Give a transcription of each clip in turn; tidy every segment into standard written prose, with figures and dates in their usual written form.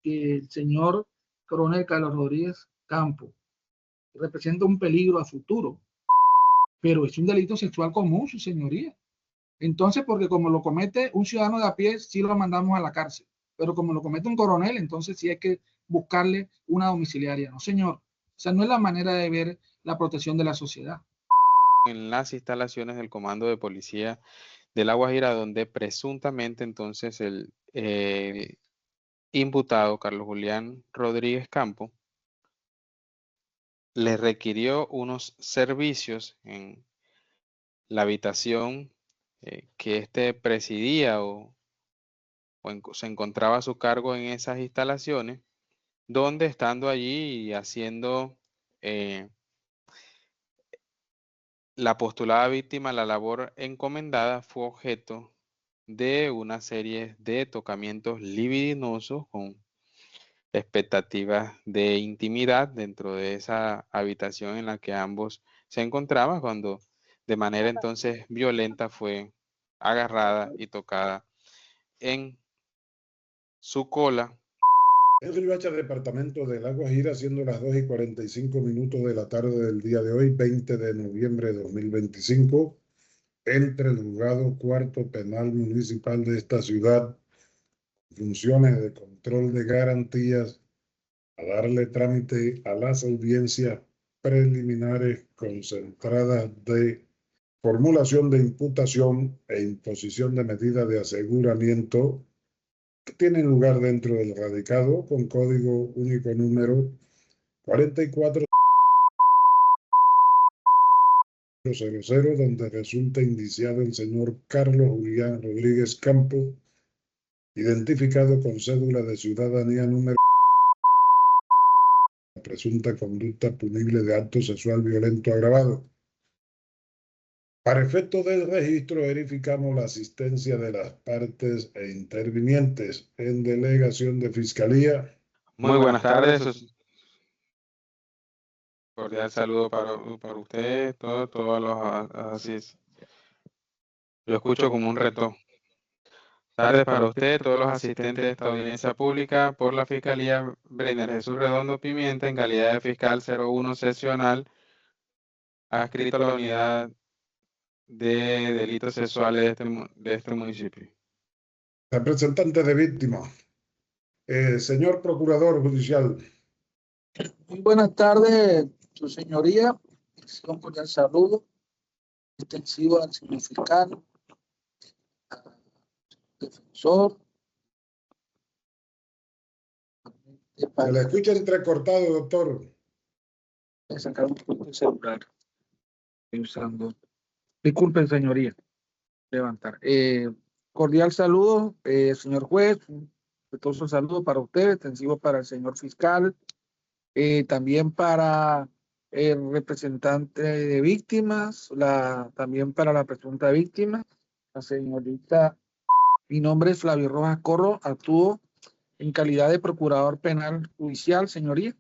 que el señor coronel Carlos Rodríguez Campos representa un peligro a futuro, pero es un delito sexual común, su señoría. Entonces, porque como lo comete un ciudadano de a pie, sí lo mandamos a la cárcel, pero como lo comete un coronel, entonces sí hay que buscarle una domiciliaria, ¿no, señor? O sea, no es la manera de ver la protección de la sociedad. En las instalaciones del Comando de Policía de La Guajira, donde presuntamente entonces el imputado Carlos Julián Rodríguez Campo le requirió unos servicios en la habitación que éste presidía se encontraba a su cargo en esas instalaciones, donde estando allí y haciendo la postulada víctima, la labor encomendada, fue objeto de una serie de tocamientos libidinosos con expectativas de intimidad dentro de esa habitación en la que ambos se encontraban, cuando de manera entonces violenta fue agarrada y tocada en su cola. En Riohacha, departamento de La Guajira, siendo las 2:45 de la tarde del día de hoy, 20 de noviembre de 2025, entre el juzgado cuarto penal municipal de esta ciudad, funciones de control de garantías, a darle trámite a las audiencias preliminares concentradas de formulación de imputación e imposición de medida de aseguramiento que tienen lugar dentro del radicado con código único número 4400, donde resulta indiciado el señor Carlos Julián Rodríguez Campos, identificado con cédula de ciudadanía número presunta conducta punible de acto sexual violento agravado. Para efecto del registro, verificamos la asistencia de las partes e intervinientes. En delegación de Fiscalía. Muy buenas tardes. Cordial saludo para usted, todos los así. Lo escucho como un reto. Tardes para usted, todos los asistentes de esta audiencia pública por la Fiscalía Breiner Jesús Redondo Pimienta, en calidad de fiscal 01 seccional, adscrito a la unidad de delitos sexuales de este municipio. Representante de víctima. Señor Procurador Judicial. Muy buenas tardes, su señoría. Un cordial saludo extensivo al señor fiscal, al defensor. Se le escucha entrecortado, doctor. Voy a sacar un poco el celular. Estoy usando. Disculpen, señoría. Levantar. Cordial saludo, señor juez. Un respetuoso saludo para usted, extensivo para el señor fiscal, también para el representante de víctimas, también para la presunta víctima, la señorita. Mi nombre es Flavio Rojas Corro, actúo en calidad de procurador penal judicial, señoría,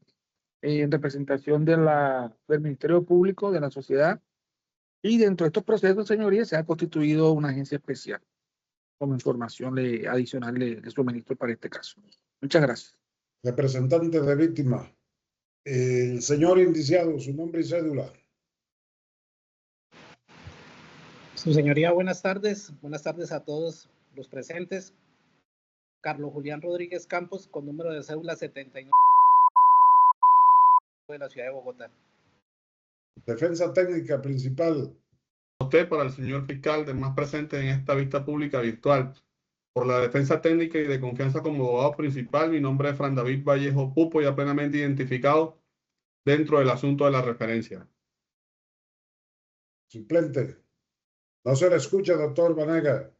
en representación del Ministerio Público de la sociedad. Y dentro de estos procesos, señoría, se ha constituido una agencia especial como información adicional le suministro para este caso. Muchas gracias. Representante de víctima. El señor indiciado, su nombre y cédula. Su señoría, buenas tardes. Buenas tardes a todos los presentes. Carlos Julián Rodríguez Campos, con número de cédula 79 de la ciudad de Bogotá. Defensa técnica principal. Usted para el señor fiscal de más presente en esta vista pública virtual. Por la defensa técnica y de confianza como abogado principal, mi nombre es Fran David Vallejo Pupo, ya plenamente identificado dentro del asunto de la referencia. Suplente. No se le escucha, doctor Vanega.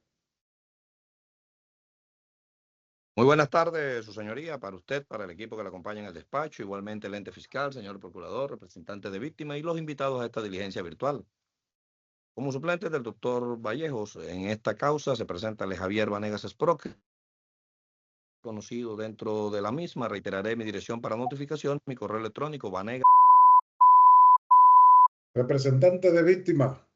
Muy buenas tardes, su señoría, para usted, para el equipo que le acompaña en el despacho, igualmente el ente fiscal, señor procurador, representante de víctima y los invitados a esta diligencia virtual. Como suplente del doctor Vallejos, en esta causa se presenta el Javier Vanegas Esproque, conocido dentro de la misma. Reiteraré mi dirección para notificación, mi correo electrónico Vanegas. Representante de víctima.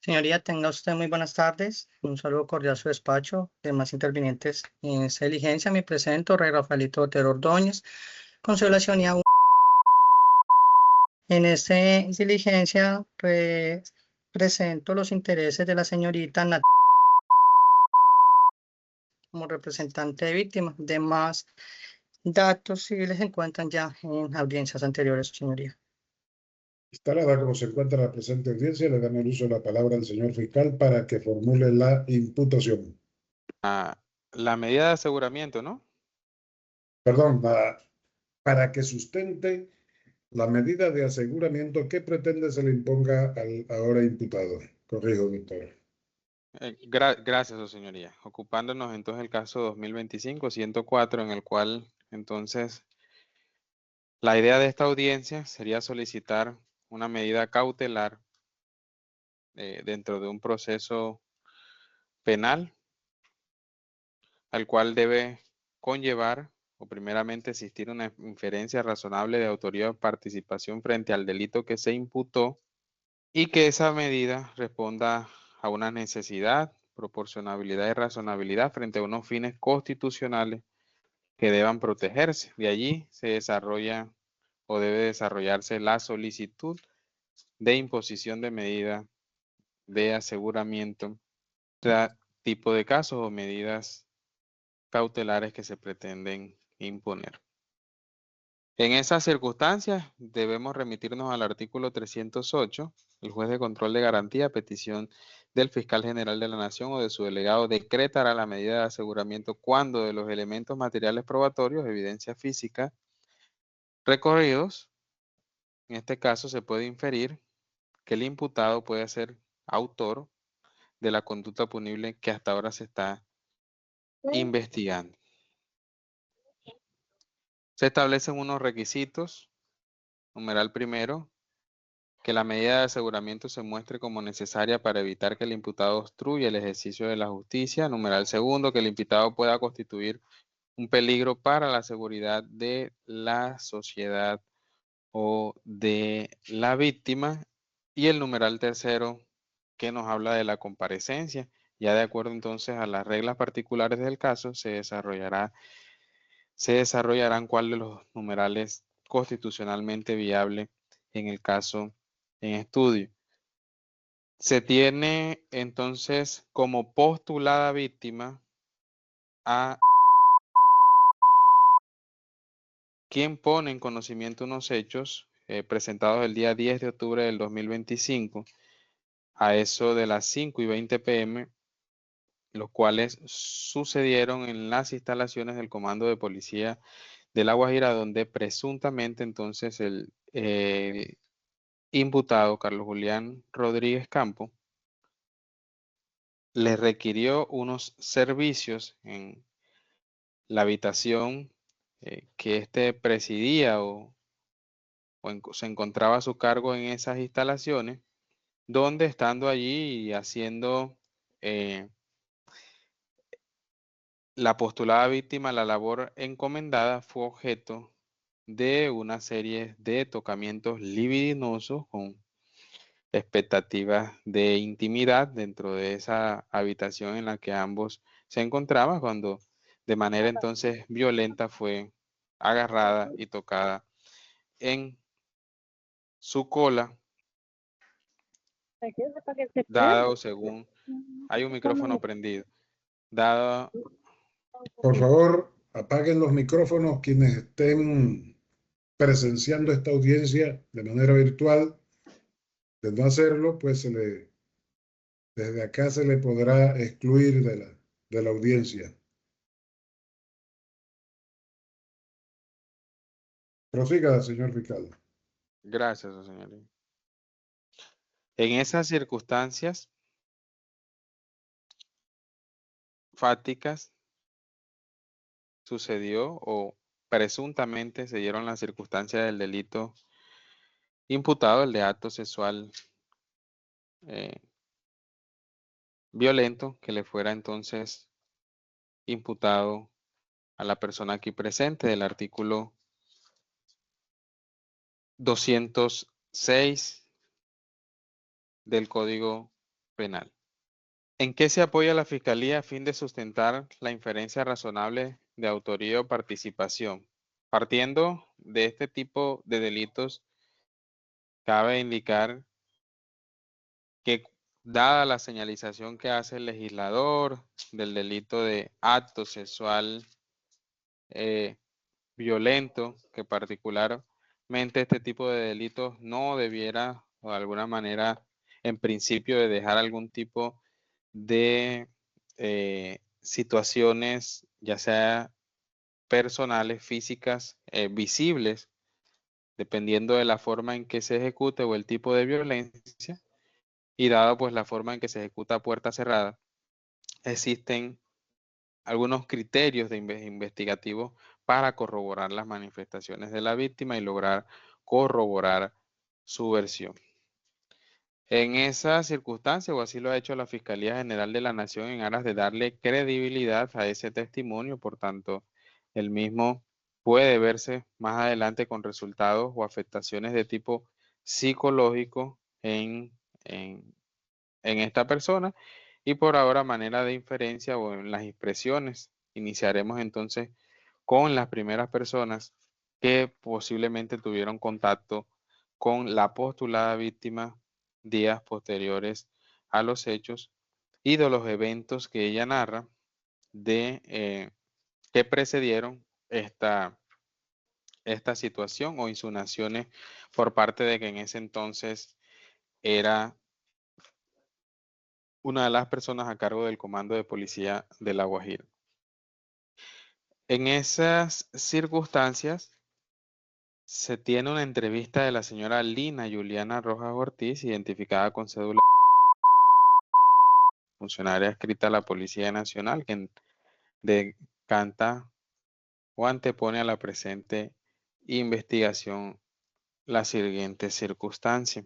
Señoría, tenga usted muy buenas tardes. Un saludo cordial a su despacho, demás intervinientes en esta diligencia. Me presento, Rey Rafaelito Otero Ordóñez, Consejo de la Ciudadanía. En esta diligencia presento los intereses de la señorita Nat como representante de víctima. Demás datos civiles se encuentran ya en audiencias anteriores, señoría. Instalada como se encuentra la presente audiencia, le damos el uso de la palabra al señor fiscal para que formule la imputación. La medida de aseguramiento, ¿no? Perdón, para que sustente la medida de aseguramiento que pretende se le imponga al ahora imputado. Corrijo, doctor. Gracias, su señoría. Ocupándonos entonces el caso 2025-104, en el cual entonces la idea de esta audiencia sería solicitar una medida cautelar dentro de un proceso penal, al cual debe conllevar o primeramente existir una inferencia razonable de autoría o participación frente al delito que se imputó y que esa medida responda a una necesidad, proporcionabilidad y razonabilidad frente a unos fines constitucionales que deban protegerse. De allí se desarrolla o debe desarrollarse la solicitud de imposición de medida de aseguramiento, tipo de casos o medidas cautelares que se pretenden imponer. En esas circunstancias debemos remitirnos al artículo 308. El juez de control de garantía, a petición del fiscal general de la Nación o de su delegado, decretará la medida de aseguramiento cuando de los elementos materiales probatorios, evidencia física, recorridos, en este caso se puede inferir que el imputado puede ser autor de la conducta punible que hasta ahora se está investigando. Se establecen unos requisitos. Numeral primero, que la medida de aseguramiento se muestre como necesaria para evitar que el imputado obstruya el ejercicio de la justicia. Numeral segundo, que el imputado pueda constituir un peligro para la seguridad de la sociedad o de la víctima. Y el numeral tercero, que nos habla de la comparecencia. Ya de acuerdo entonces a las reglas particulares del caso, se desarrollarán cuál de los numerales constitucionalmente viable en el caso en estudio. Se tiene entonces como postulada víctima a quien pone en conocimiento unos hechos presentados el día 10 de octubre del 2025 a eso de las 5:20 p.m., los cuales sucedieron en las instalaciones del Comando de Policía de La Guajira, donde presuntamente entonces el imputado Carlos Julián Rodríguez Campos le requirió unos servicios en la habitación que éste presidía se encontraba a su cargo en esas instalaciones, donde estando allí y haciendo la postulada víctima, la labor encomendada fue objeto de una serie de tocamientos libidinosos con expectativas de intimidad dentro de esa habitación en la que ambos se encontraban, cuando de manera entonces violenta fue agarrada y tocada en su cola, dado según, hay un micrófono prendido, dado. Por favor, apaguen los micrófonos quienes estén presenciando esta audiencia de manera virtual. De no hacerlo, pues desde acá se le podrá excluir de la audiencia. Prosiga, señor fiscal. Gracias, señoría. En esas circunstancias fáticas sucedió o presuntamente se dieron las circunstancias del delito imputado, el de acto sexual violento, que le fuera entonces imputado a la persona aquí presente del artículo 206 del Código penal. ¿En qué se apoya la Fiscalía a fin de sustentar la inferencia razonable de autoría o participación? Partiendo de este tipo de delitos, cabe indicar que, dada la señalización que hace el legislador del delito de acto sexual violento, que particularmente este tipo de delitos no debiera, o de alguna manera, en principio, de dejar algún tipo de situaciones, ya sea personales, físicas, visibles, dependiendo de la forma en que se ejecute o el tipo de violencia, y dado pues la forma en que se ejecuta a puerta cerrada, existen algunos criterios investigativos para corroborar las manifestaciones de la víctima y lograr corroborar su versión. En esa circunstancia, o así lo ha hecho la Fiscalía General de la Nación en aras de darle credibilidad a ese testimonio, por tanto, el mismo puede verse más adelante con resultados o afectaciones de tipo psicológico en esta persona, y por ahora, a manera de inferencia o en las expresiones, iniciaremos entonces con las primeras personas que posiblemente tuvieron contacto con la postulada víctima días posteriores a los hechos y de los eventos que ella narra que precedieron esta situación o insinuaciones por parte de que en ese entonces era una de las personas a cargo del comando de policía de La Guajira. En esas circunstancias, se tiene una entrevista de la señora Lina Juliana Rojas Ortiz, identificada con cédula, funcionaria adscrita a la Policía Nacional, que decanta o antepone a la presente investigación la siguiente circunstancia.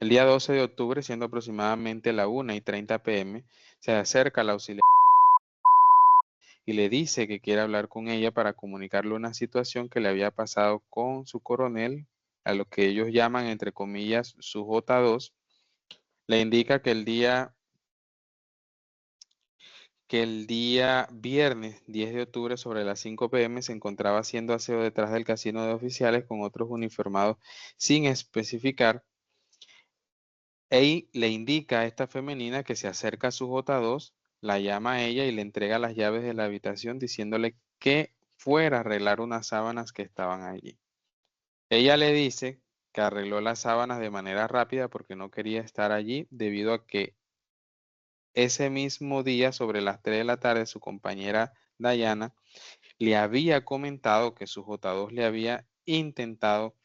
El día 12 de octubre, siendo aproximadamente la 1:30 p.m., se acerca la auxiliar y le dice que quiere hablar con ella para comunicarle una situación que le había pasado con su coronel, a lo que ellos llaman, entre comillas, su J2. Le indica que el día viernes 10 de octubre sobre las 5 p.m. se encontraba haciendo aseo detrás del casino de oficiales con otros uniformados sin especificar. Le indica a esta femenina que se acerca a su J2, la llama a ella y le entrega las llaves de la habitación diciéndole que fuera a arreglar unas sábanas que estaban allí. Ella le dice que arregló las sábanas de manera rápida porque no quería estar allí debido a que ese mismo día, sobre las 3 de la tarde, su compañera Dayana le había comentado que su J2 le había intentado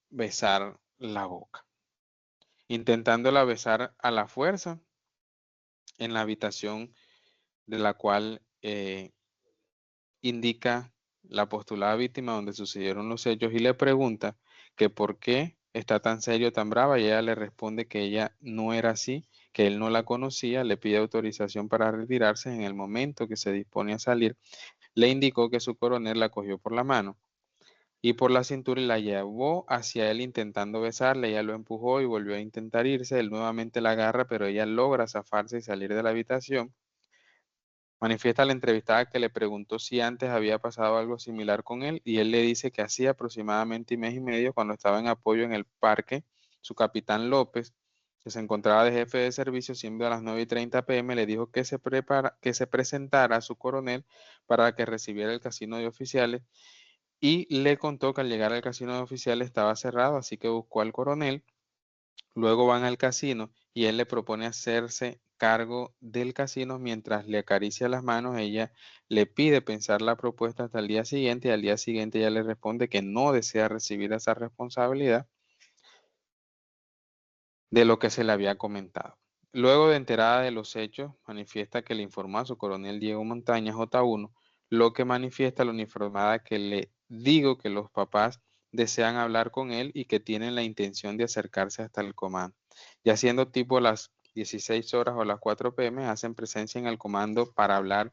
besar la boca, intentándola besar a la fuerza en la habitación de la cual indica la postulada víctima donde sucedieron los hechos, y le pregunta que por qué está tan serio, tan brava, y ella le responde que ella no era así, que él no la conocía, le pide autorización para retirarse. En el momento que se dispone a salir, le indicó que su coronel la cogió por la mano y por la cintura y la llevó hacia él intentando besarle. Ella lo empujó y volvió a intentar irse. Él nuevamente la agarra, pero ella logra zafarse y salir de la habitación. Manifiesta la entrevistada que le preguntó si antes había pasado algo similar con él, y él le dice que hacía aproximadamente 1.5 meses, cuando estaba en apoyo en el parque, su capitán López, que se encontraba de jefe de servicio, siempre a las 9:30 p.m., le dijo que se presentara a su coronel para que recibiera el casino de oficiales, y le contó que al llegar al casino de oficiales estaba cerrado, así que buscó al coronel. Luego van al casino y él le propone hacerse cargo del casino mientras le acaricia las manos. Ella le pide pensar la propuesta hasta el día siguiente, y al día siguiente ella le responde que no desea recibir esa responsabilidad de lo que se le había comentado. Luego, de enterada de los hechos, manifiesta que le informó a su coronel Diego Montaña, J1, lo que manifiesta la uniformada que le digo que los papás desean hablar con él y que tienen la intención de acercarse hasta el comando. Ya siendo tipo las 16 horas o las 4 p.m., hacen presencia en el comando para hablar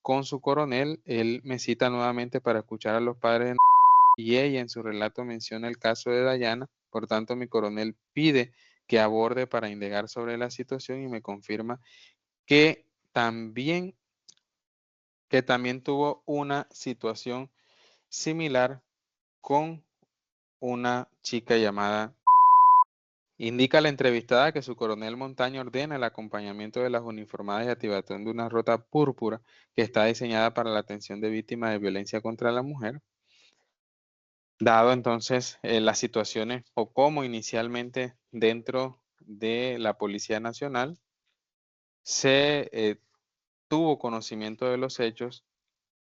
con su coronel. Él me cita nuevamente para escuchar a los padres y ella en su relato menciona el caso de Dayana. Por tanto, mi coronel pide que aborde para indagar sobre la situación y me confirma que también tuvo una situación similar con una chica llamada. Indica la entrevistada que su coronel Montaño ordena el acompañamiento de las uniformadas y activación de una ruta púrpura que está diseñada para la atención de víctimas de violencia contra la mujer. Dado entonces las situaciones o cómo inicialmente dentro de la Policía Nacional se tuvo conocimiento de los hechos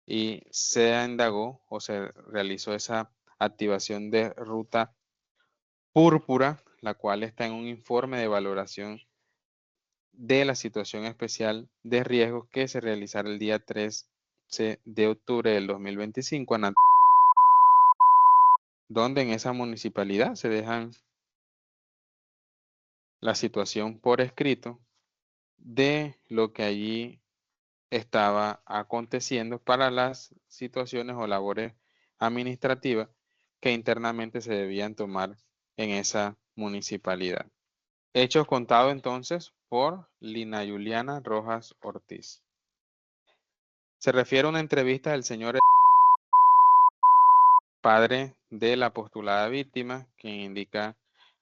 y se indagó o se realizó esa activación de ruta púrpura, la cual está en un informe de valoración de la situación especial de riesgos que se realizará el día 13 de octubre del 2025, donde en esa municipalidad se dejan la situación por escrito de lo que allí estaba aconteciendo para las situaciones o labores administrativas que internamente se debían tomar en esa municipalidad. Hechos contados entonces por Lina Juliana Rojas Ortiz. Se refiere a una entrevista del señor padre de la postulada víctima, quien indica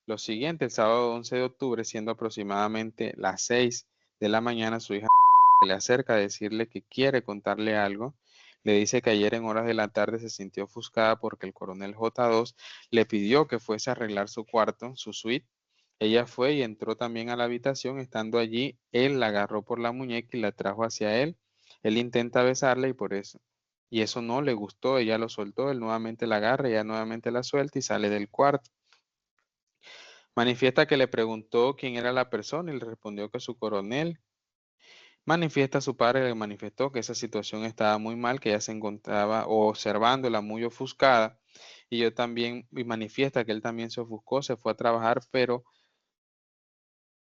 lo siguiente: el sábado 11 de octubre, siendo aproximadamente las 6 de la mañana, su hija se le acerca a decirle que quiere contarle algo. Le dice que ayer en horas de la tarde se sintió ofuscada porque el coronel J2 le pidió que fuese a arreglar su cuarto, su suite. Ella fue y entró también a la habitación. Estando allí, él la agarró por la muñeca y la trajo hacia él. Él intenta besarla y eso no le gustó. Ella lo soltó, él nuevamente la agarra, ella nuevamente la suelta y sale del cuarto. Manifiesta que le preguntó quién era la persona y le respondió que su coronel. Manifiesta a su padre, le manifestó que esa situación estaba muy mal, que ella se encontraba observándola muy ofuscada, y manifiesta que él también se ofuscó, se fue a trabajar, pero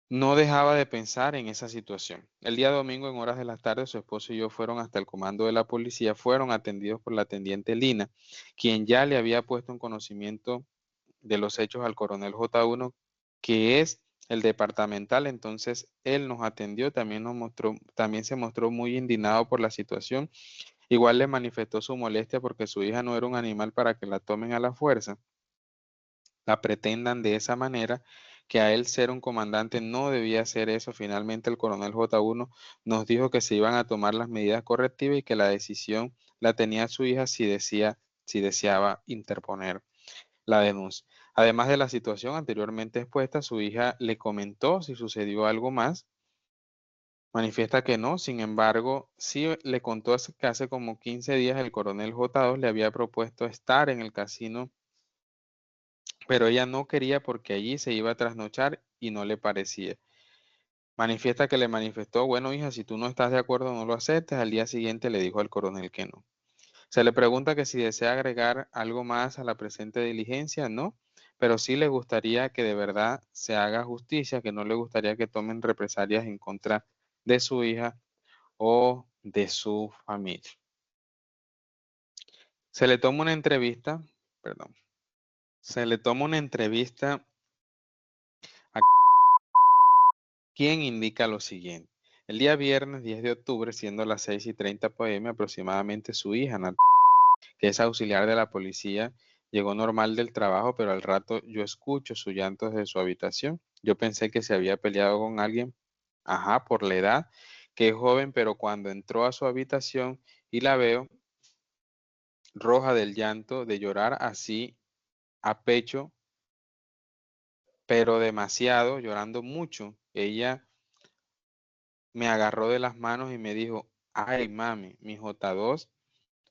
no dejaba de pensar en esa situación. El día domingo, en horas de la tarde, su esposo y yo fueron hasta el comando de la policía, fueron atendidos por la teniente Lina, quien ya le había puesto en conocimiento de los hechos al coronel J1, que es el departamental. Entonces él nos atendió, también se mostró muy indignado por la situación. Igual le manifestó su molestia porque su hija no era un animal para que la tomen a la fuerza, la pretendan de esa manera, que a él ser un comandante no debía hacer eso. Finalmente el coronel J1 nos dijo que se iban a tomar las medidas correctivas y que la decisión la tenía su hija si deseaba interponer la denuncia. Además de la situación anteriormente expuesta, su hija le comentó si sucedió algo más. Manifiesta que no, sin embargo, sí le contó que hace como 15 días el coronel J2 le había propuesto estar en el casino, pero ella no quería porque allí se iba a trasnochar y no le parecía. Manifiesta que le manifestó: bueno, hija, si tú no estás de acuerdo, no lo aceptes. Al día siguiente le dijo al coronel que no. Se le pregunta que si desea agregar algo más a la presente diligencia. No, pero sí le gustaría que de verdad se haga justicia, que no le gustaría que tomen represalias en contra de su hija o de su familia. Se le toma una entrevista a quien indica lo siguiente: el día viernes 10 de octubre, siendo las 6:30 p.m. aproximadamente, su hija, que es auxiliar de la policía, llegó normal del trabajo, pero al rato yo escucho su llanto desde su habitación. Yo pensé que se había peleado con alguien, por la edad, que es joven, pero cuando entró a su habitación y la veo roja del llanto, de llorar así a pecho, pero demasiado, llorando mucho, ella me agarró de las manos y me dijo: ay, mami, mi J2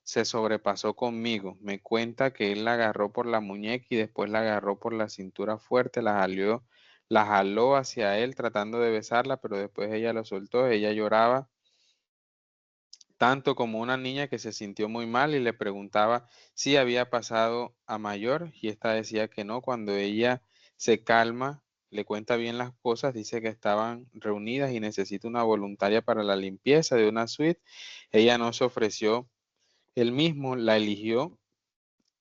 se sobrepasó conmigo. Me cuenta que él la agarró por la muñeca y después la agarró por la cintura fuerte, la jaló hacia él tratando de besarla, pero después ella lo soltó. Ella lloraba tanto como una niña que se sintió muy mal y le preguntaba si había pasado a mayor, y esta decía que no. Cuando ella se calma, le cuenta bien las cosas, dice que estaban reunidas y necesita una voluntaria para la limpieza de una suite. Ella no se ofreció, él mismo la eligió.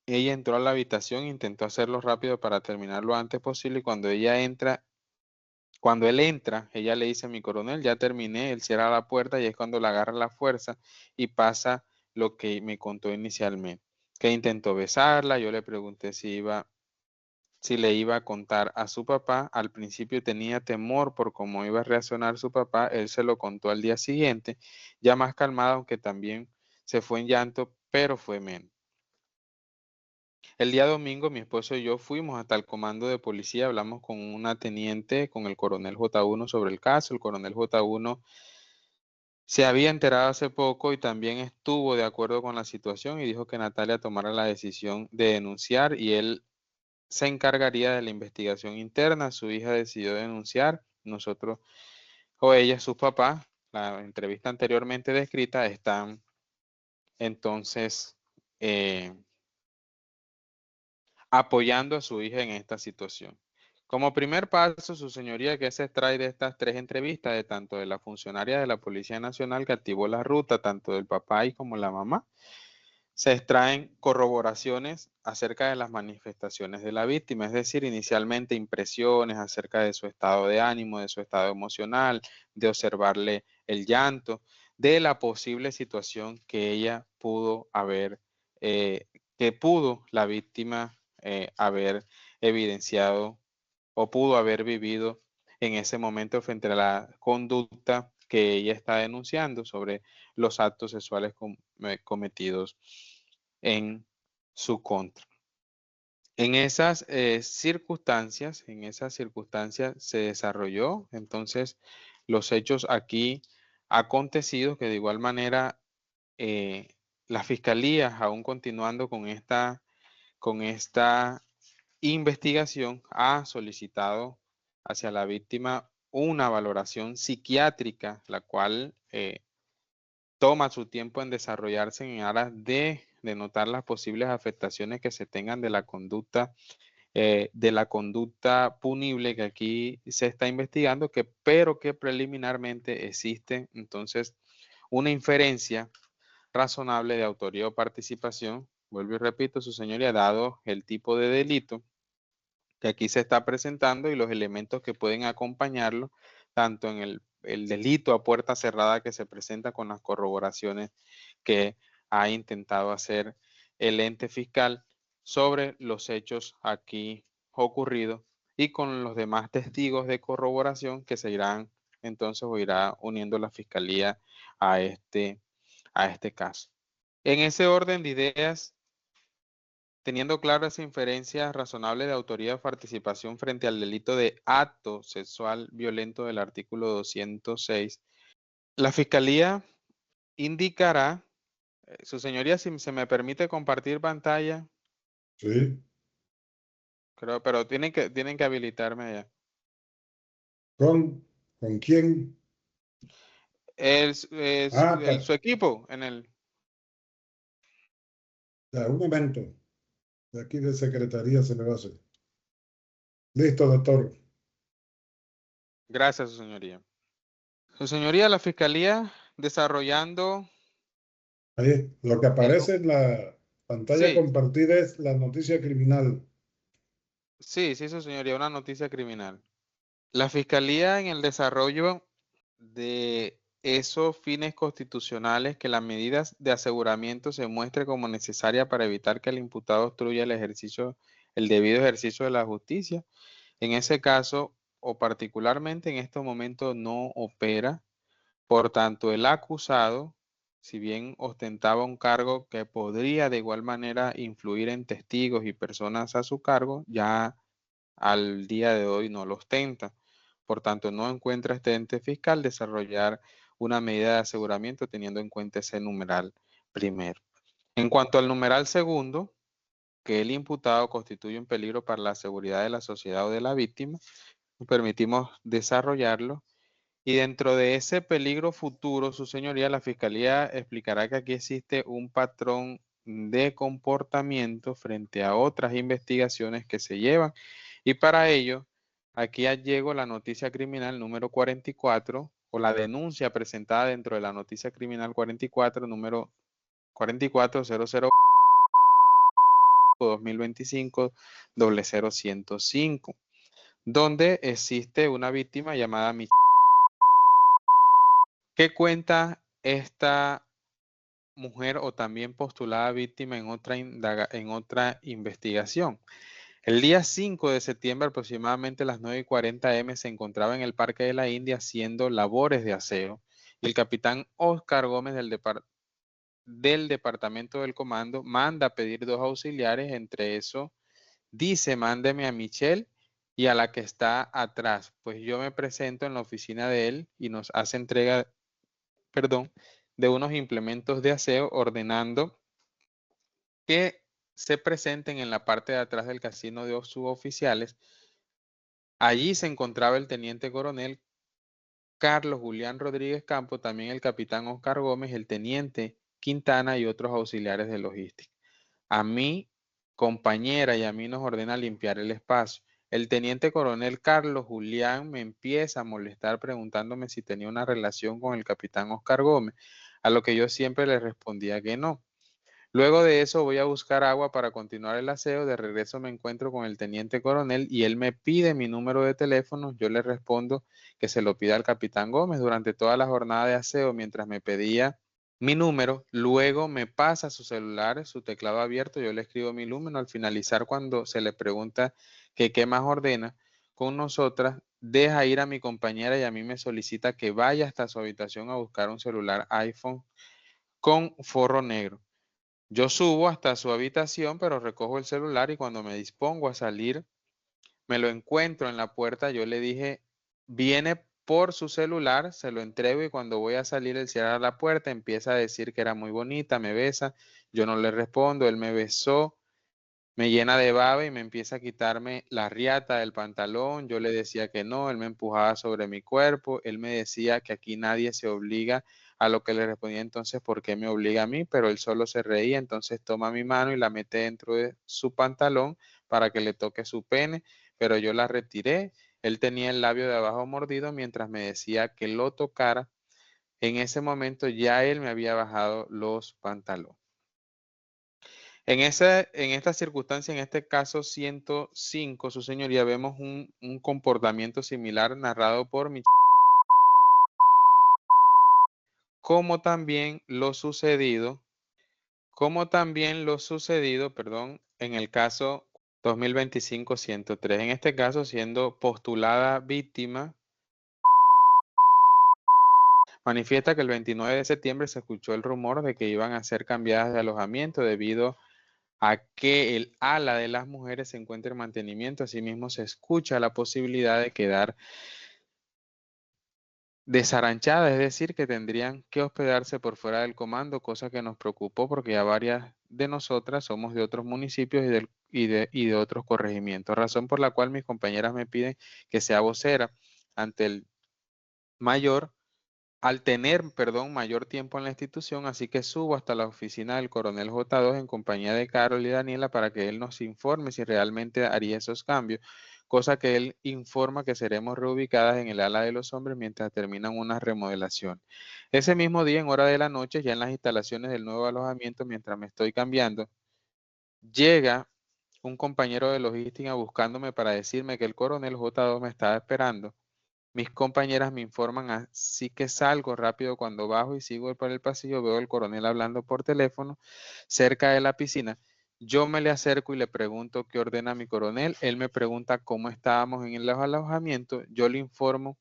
Ella entró a la habitación, intentó hacerlo rápido para terminar lo antes posible, y cuando ella entra Cuando él entra, ella le dice: mi coronel, ya terminé. Él cierra la puerta y es cuando le agarra la fuerza y pasa lo que me contó inicialmente, que intentó besarla. Yo le pregunté si le iba a contar a su papá. Al principio tenía temor por cómo iba a reaccionar su papá. Él se lo contó al día siguiente, ya más calmado, aunque también se fue en llanto, pero fue menos. El día domingo, mi esposo y yo fuimos hasta el comando de policía, hablamos con una teniente, con el coronel J1 sobre el caso. El coronel J1 se había enterado hace poco y también estuvo de acuerdo con la situación y dijo que Natalia tomara la decisión de denunciar y él se encargaría de la investigación interna. Su hija decidió denunciar. Nosotros, o ella, sus papás, la entrevista anteriormente descrita, están entonces apoyando a su hija en esta situación. Como primer paso, su señoría, que se extrae de estas 3 entrevistas, de tanto de la funcionaria de la Policía Nacional que activó la ruta, tanto del papá y como la mamá, se extraen corroboraciones acerca de las manifestaciones de la víctima, es decir, inicialmente impresiones acerca de su estado de ánimo, de su estado emocional, de observarle el llanto, de la posible situación que ella pudo haber, que pudo la víctima haber evidenciado o pudo haber vivido en ese momento frente a la conducta que ella está denunciando sobre los actos sexuales cometidos en su contra. En esas circunstancias se desarrolló entonces los hechos aquí acontecidos, que de igual manera la fiscalía, aún continuando con esta investigación, ha solicitado hacia la víctima una valoración psiquiátrica, la cual toma su tiempo en desarrollarse en aras de notar las posibles afectaciones que se tengan de la conducta punible que aquí se está investigando, pero que preliminarmente existe entonces una inferencia razonable de autoría o participación. Vuelvo y repito, su señoría, dado el tipo de delito que aquí se está presentando y los elementos que pueden acompañarlo, tanto en el delito a puerta cerrada que se presenta con las corroboraciones que ha intentado hacer el ente fiscal sobre los hechos aquí ocurridos y con los demás testigos de corroboración que se irán entonces o irá uniendo la fiscalía a este caso. En ese orden de ideas, teniendo claro esa inferencia razonable de autoría o participación frente al delito de acto sexual violento del artículo 206, la fiscalía indicará, su señoría, si se me permite compartir pantalla, Sí. creo, pero tienen que habilitarme allá. ¿Con quién? Su equipo en el... Ya, un momento. De aquí de secretaría se le va a hacer. Listo, doctor. Gracias, su señoría. Su señoría, la fiscalía desarrollando... Ahí, lo que aparece en la pantalla Sí, compartida es la noticia criminal. sí, su señoría, una noticia criminal. La fiscalía, en el desarrollo de esos fines constitucionales, que las medidas de aseguramiento se muestre como necesaria para evitar que el imputado obstruya el debido ejercicio de la justicia. En ese caso, o particularmente en estos momentos, no opera. Por tanto, el acusado, si bien ostentaba un cargo que podría de igual manera influir en testigos y personas a su cargo, ya al día de hoy no lo ostenta. Por tanto, no encuentra este ente fiscal desarrollar una medida de aseguramiento teniendo en cuenta ese numeral primero. En cuanto al numeral segundo, que el imputado constituye un peligro para la seguridad de la sociedad o de la víctima, nos permitimos desarrollarlo. Y dentro de ese peligro futuro, su señoría, la fiscalía explicará que aquí existe un patrón de comportamiento frente a otras investigaciones que se llevan. Y para ello, aquí llegó la noticia criminal número 44 o la denuncia presentada dentro de la noticia criminal 44, número 4400 2025 00105, donde existe una víctima llamada Michelle. ¿Qué cuenta esta mujer o también postulada víctima en otra investigación? El día 5 de septiembre, aproximadamente a las 9:40 am, se encontraba en el Parque de la India haciendo labores de aseo y el capitán Oscar Gómez del departamento del comando manda a pedir 2 auxiliares. Entre eso dice: mándeme a Michelle y a la que está atrás. Pues yo me presento en la oficina de él y nos hace entrega, de unos implementos de aseo, ordenando que se presenten en la parte de atrás del casino de suboficiales. Allí se encontraba el teniente coronel Carlos Julián Rodríguez Campos, también el capitán Oscar Gómez, el teniente Quintana y otros auxiliares de logística. A mi compañera y a mí nos ordena limpiar el espacio. El teniente coronel Carlos Julián me empieza a molestar preguntándome si tenía una relación con el capitán Oscar Gómez, a lo que yo siempre le respondía que no. Luego de eso voy a buscar agua para continuar el aseo. De regreso me encuentro con el teniente coronel y él me pide mi número de teléfono. Yo le respondo que se lo pida al capitán Gómez. Durante toda la jornada de aseo, mientras me pedía mi número, luego me pasa su celular, su teclado abierto, yo le escribo mi número. Al finalizar, cuando se le pregunta que qué más ordena con nosotras, deja ir a mi compañera y a mí me solicita que vaya hasta su habitación a buscar un celular iPhone con forro negro. Yo subo hasta su habitación, pero recojo el celular y cuando me dispongo a salir, me lo encuentro en la puerta. Yo le dije: viene por su celular, se lo entrego y cuando voy a salir, él cierra la puerta, empieza a decir que era muy bonita, me besa. Yo no le respondo, él me besó, me llena de baba y me empieza a quitarme la riata del pantalón. Yo le decía que no, él me empujaba sobre mi cuerpo, él me decía que aquí nadie se obliga, a lo que le respondía entonces: ¿por qué me obliga a mí? Pero él solo se reía. Entonces toma mi mano y la mete dentro de su pantalón para que le toque su pene, pero yo la retiré. Él tenía el labio de abajo mordido mientras me decía que lo tocara. En ese momento ya él me había bajado los pantalones. En esta circunstancia, en este caso 105, su señoría, vemos un comportamiento similar narrado por Michelle, como también lo sucedido, en el caso 2025-103. En este caso, siendo postulada víctima, manifiesta que el 29 de septiembre se escuchó el rumor de que iban a ser cambiadas de alojamiento debido a que el ala de las mujeres se encuentra en mantenimiento. Asimismo, se escucha la posibilidad de quedar desaranchadas, es decir, que tendrían que hospedarse por fuera del comando, cosa que nos preocupó porque ya varias de nosotras somos de otros municipios y de otros corregimientos, razón por la cual mis compañeras me piden que sea vocera ante el mayor, al tener, mayor tiempo en la institución. Así que subo hasta la oficina del coronel J2 en compañía de Carol y Daniela para que él nos informe si realmente haría esos cambios, cosa que él informa que seremos reubicadas en el ala de los hombres mientras terminan una remodelación. Ese mismo día, en hora de la noche, ya en las instalaciones del nuevo alojamiento, mientras me estoy cambiando, llega un compañero de logística buscándome para decirme que el coronel J2 me estaba esperando. Mis compañeras me informan, así que salgo rápido. Cuando bajo y sigo por el pasillo, veo al coronel hablando por teléfono cerca de la piscina. Yo me le acerco y le pregunto qué ordena mi coronel. Él me pregunta cómo estábamos en el alojamiento. Yo le informo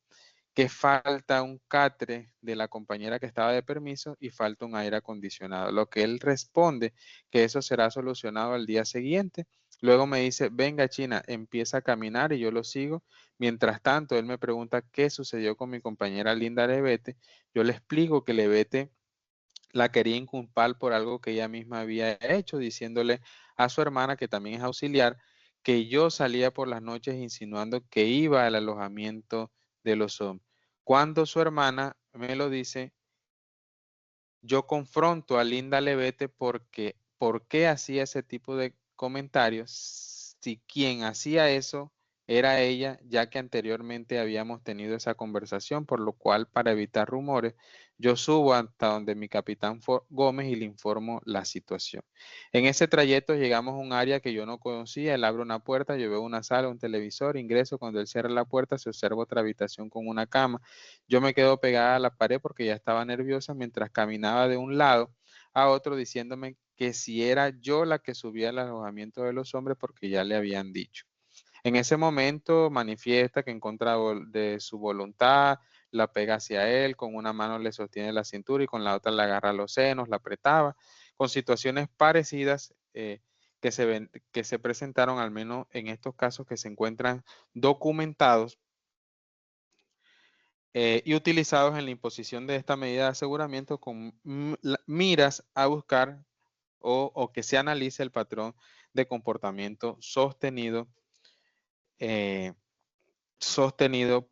que falta un catre de la compañera que estaba de permiso y falta un aire acondicionado, lo que él responde que eso será solucionado al día siguiente. Luego me dice: venga China, empieza a caminar, y yo lo sigo. Mientras tanto, él me pregunta qué sucedió con mi compañera Linda Levete. Yo le explico que Levete la quería inculpar por algo que ella misma había hecho, diciéndole a su hermana, que también es auxiliar, que yo salía por las noches insinuando que iba al alojamiento de los hombres. Cuando su hermana me lo dice, yo confronto a Linda Levete porque ¿por qué hacía ese tipo de comentarios si quien hacía eso era ella, ya que anteriormente habíamos tenido esa conversación, por lo cual, para evitar rumores, yo subo hasta donde mi capitán Gómez y le informo la situación. En ese trayecto llegamos a un área que yo no conocía, él abre una puerta, yo veo una sala, un televisor, ingreso, cuando él cierra la puerta se observa otra habitación con una cama. Yo me quedo pegada a la pared porque ya estaba nerviosa mientras caminaba de un lado a otro diciéndome que si era yo la que subía al alojamiento de los hombres porque ya le habían dicho. En ese momento manifiesta que en contra de su voluntad la pega hacia él, con una mano le sostiene la cintura y con la otra le agarra los senos, la apretaba, con situaciones parecidas que se presentaron al menos en estos casos que se encuentran documentados y utilizados en la imposición de esta medida de aseguramiento con miras a buscar o que se analice el patrón de comportamiento sostenido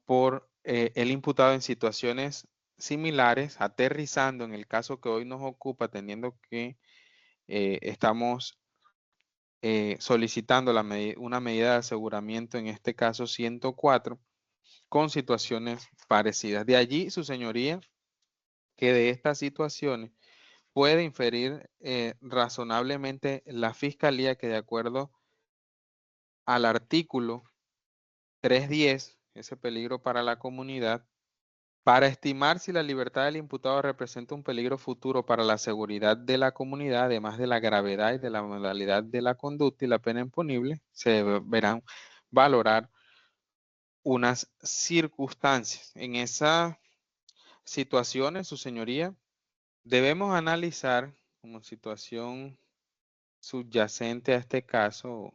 por el imputado en situaciones similares, aterrizando en el caso que hoy nos ocupa, teniendo que estamos solicitando una medida de aseguramiento, en este caso 104, con situaciones parecidas. De allí, su señoría, que de estas situaciones puede inferir razonablemente la fiscalía que de acuerdo al artículo 310, ese peligro para la comunidad, para estimar si la libertad del imputado representa un peligro futuro para la seguridad de la comunidad, además de la gravedad y de la modalidad de la conducta y la pena imponible, se verán valorar unas circunstancias. En esas situaciones, su señoría, debemos analizar como situación subyacente a este caso,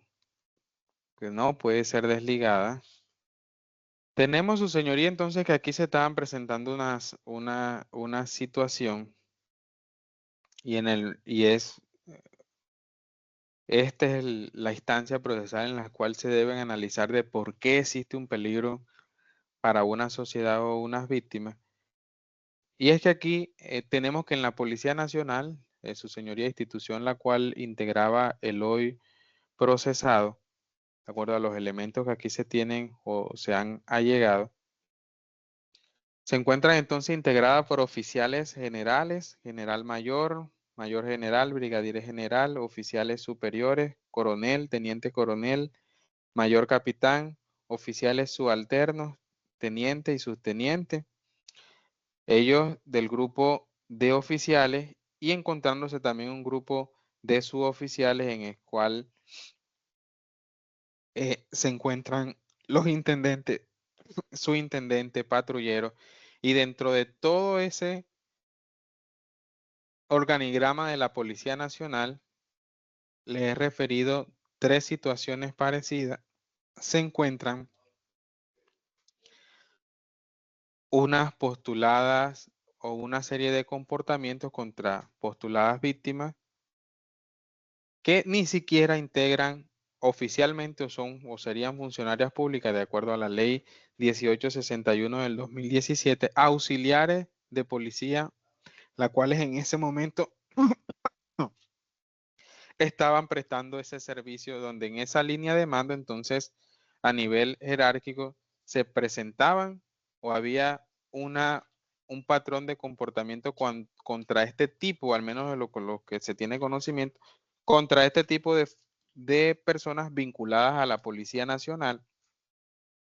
que no puede ser desligada. Tenemos, su señoría, entonces que aquí se estaban presentando una situación esta es la instancia procesal en la cual se deben analizar de por qué existe un peligro para una sociedad o unas víctimas. Y es que aquí tenemos que en la Policía Nacional, su señoría, institución la cual integraba el hoy procesado, de acuerdo a los elementos que aquí se tienen o se han allegado, se encuentran entonces integradas por oficiales generales, general mayor, mayor general, brigadier general, oficiales superiores, coronel, teniente coronel, mayor capitán, oficiales subalternos, teniente y subteniente, ellos del grupo de oficiales y encontrándose también un grupo de suboficiales en el cual se encuentran los intendentes, su intendente, patrullero, y dentro de todo ese organigrama de la Policía Nacional, les he referido 3 situaciones parecidas, se encuentran unas postuladas o una serie de comportamientos contra postuladas víctimas que ni siquiera integran oficialmente o serían funcionarias públicas de acuerdo a la ley 1861 del 2017, auxiliares de policía, las cuales en ese momento estaban prestando ese servicio, donde en esa línea de mando entonces a nivel jerárquico se presentaban o había un patrón de comportamiento contra este tipo, al menos de lo que se tiene conocimiento, contra este tipo de personas vinculadas a la Policía Nacional,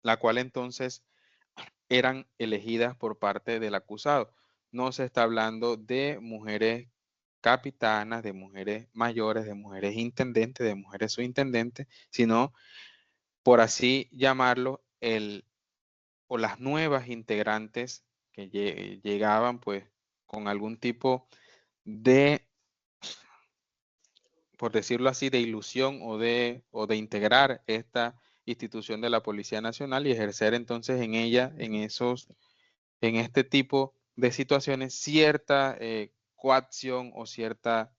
la cual entonces eran elegidas por parte del acusado. No se está hablando de mujeres capitanas, de mujeres mayores, de mujeres intendentes, de mujeres subintendentes, sino, por así llamarlo, o las nuevas integrantes que llegaban pues con algún tipo de, por decirlo así, de ilusión o de integrar esta institución de la Policía Nacional y ejercer entonces en ella, en este tipo de situaciones, cierta coacción o cierta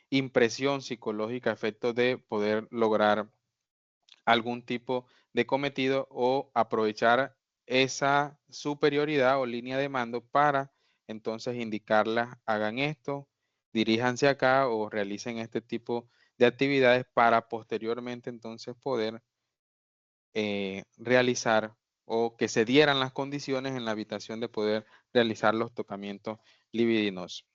impresión psicológica a efecto de poder lograr algún tipo de cometido o aprovechar esa superioridad o línea de mando para entonces indicarlas, hagan esto, diríjanse acá o realicen este tipo de actividades para posteriormente entonces poder realizar o que se dieran las condiciones en la habitación de poder realizar los tocamientos libidinosos.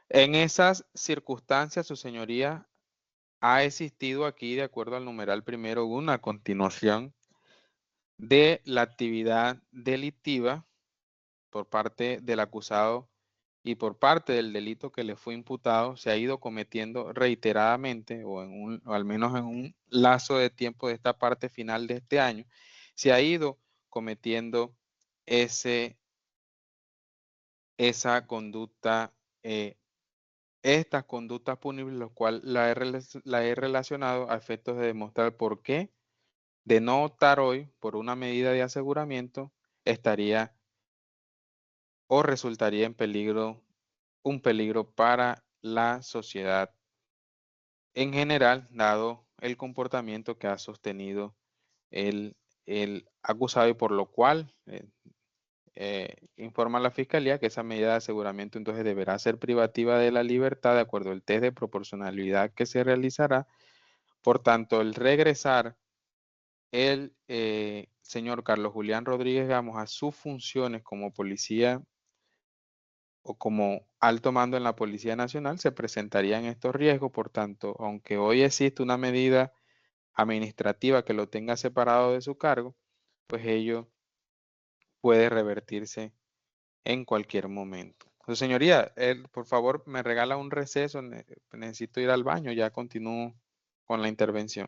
En esas circunstancias, su señoría, ha existido aquí, de acuerdo al numeral primero, una continuación de la actividad delictiva por parte del acusado y por parte del delito que le fue imputado, se ha ido cometiendo reiteradamente, o al menos en un lazo de tiempo de esta parte final de este año, se ha ido cometiendo esa conducta, estas conductas punibles, lo cual la he relacionado a efectos de demostrar por qué de no optar hoy por una medida de aseguramiento estaría o resultaría en peligro, un peligro para la sociedad en general, dado el comportamiento que ha sostenido el acusado, y por lo cual informa la Fiscalía que esa medida de aseguramiento entonces deberá ser privativa de la libertad de acuerdo al test de proporcionalidad que se realizará. Por tanto, el regresar el señor Carlos Julián Rodríguez Gamos a sus funciones como policía o como alto mando en la Policía Nacional se presentarían estos riesgos. Por tanto, aunque hoy existe una medida administrativa que lo tenga separado de su cargo, pues ello puede revertirse en cualquier momento. Su señoría, por favor, me regala un receso, necesito ir al baño, ya continúo con la intervención.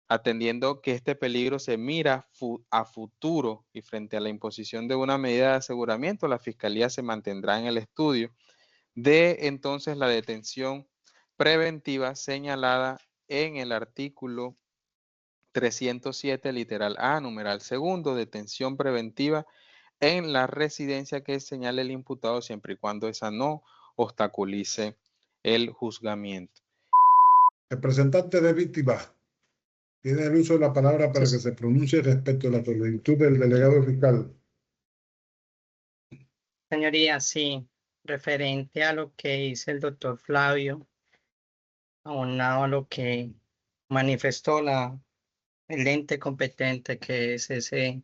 Atendiendo que este peligro se mira a futuro y frente a la imposición de una medida de aseguramiento, la Fiscalía se mantendrá en el estudio de entonces la detención preventiva señalada en el artículo 307, literal A, numeral segundo, detención preventiva en la residencia que señale el imputado siempre y cuando esa no obstaculice el juzgamiento. Representante de víctima, tiene el uso de la palabra para que se pronuncie respecto a la solicitud del delegado fiscal. Señoría, sí, referente a lo que dice el doctor Flavio, aunado a lo que manifestó el ente competente, que es ese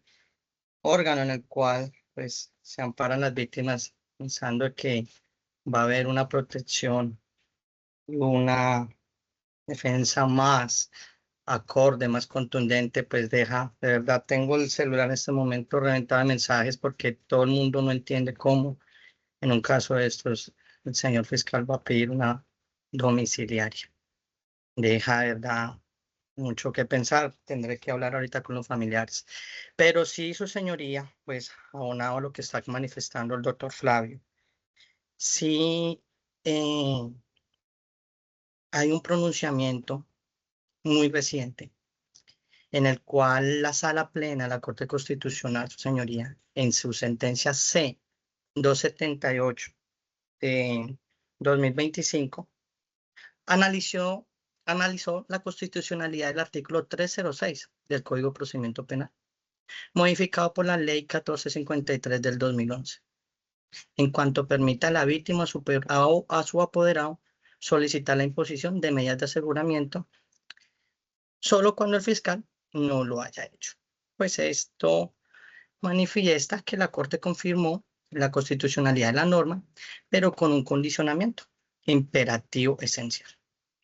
órgano en el cual pues se amparan las víctimas, pensando que va a haber una protección y una defensa más acorde, más contundente, pues deja, de verdad, tengo el celular en este momento reventado de mensajes porque todo el mundo no entiende cómo en un caso de estos el señor fiscal va a pedir una domiciliaria. Deja, de verdad, mucho que pensar, tendré que hablar ahorita con los familiares. Pero sí, su señoría, pues abonado a lo que está manifestando el doctor Flavio, sí hay un pronunciamiento muy reciente en el cual la Sala Plena de la Corte Constitucional, su señoría, en su sentencia C-278 de 2025, analizó la constitucionalidad del artículo 306 del Código de Procedimiento Penal, modificado por la Ley 1453 del 2011, en cuanto permita a la víctima o a su apoderado solicitar la imposición de medidas de aseguramiento solo cuando el fiscal no lo haya hecho. Pues esto manifiesta que la Corte confirmó la constitucionalidad de la norma, pero con un condicionamiento imperativo esencial,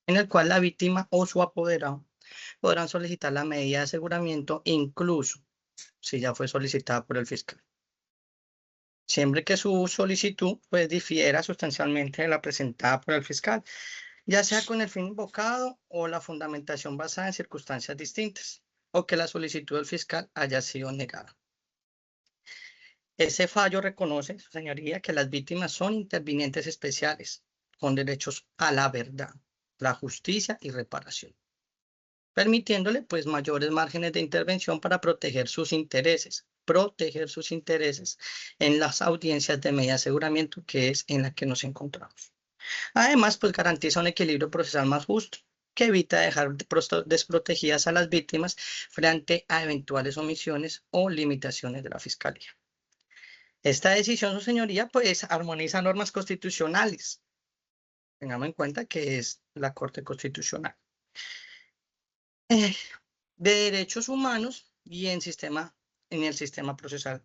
en el cual la víctima o su apoderado podrán solicitar la medida de aseguramiento incluso si ya fue solicitada por el fiscal, siempre que su solicitud pues difiera sustancialmente de la presentada por el fiscal, ya sea con el fin invocado o la fundamentación basada en circunstancias distintas, o que la solicitud del fiscal haya sido negada. Ese fallo reconoce, su señoría, que las víctimas son intervinientes especiales con derechos a la verdad, la justicia y reparación, permitiéndole pues mayores márgenes de intervención para proteger sus intereses en las audiencias de medida de aseguramiento, que es en la que nos encontramos. Además, pues garantiza un equilibrio procesal más justo, que evita dejar desprotegidas a las víctimas frente a eventuales omisiones o limitaciones de la Fiscalía. Esta decisión, su señoría, pues armoniza normas constitucionales Tengamos en cuenta que es la Corte Constitucional. De derechos humanos y en el sistema procesal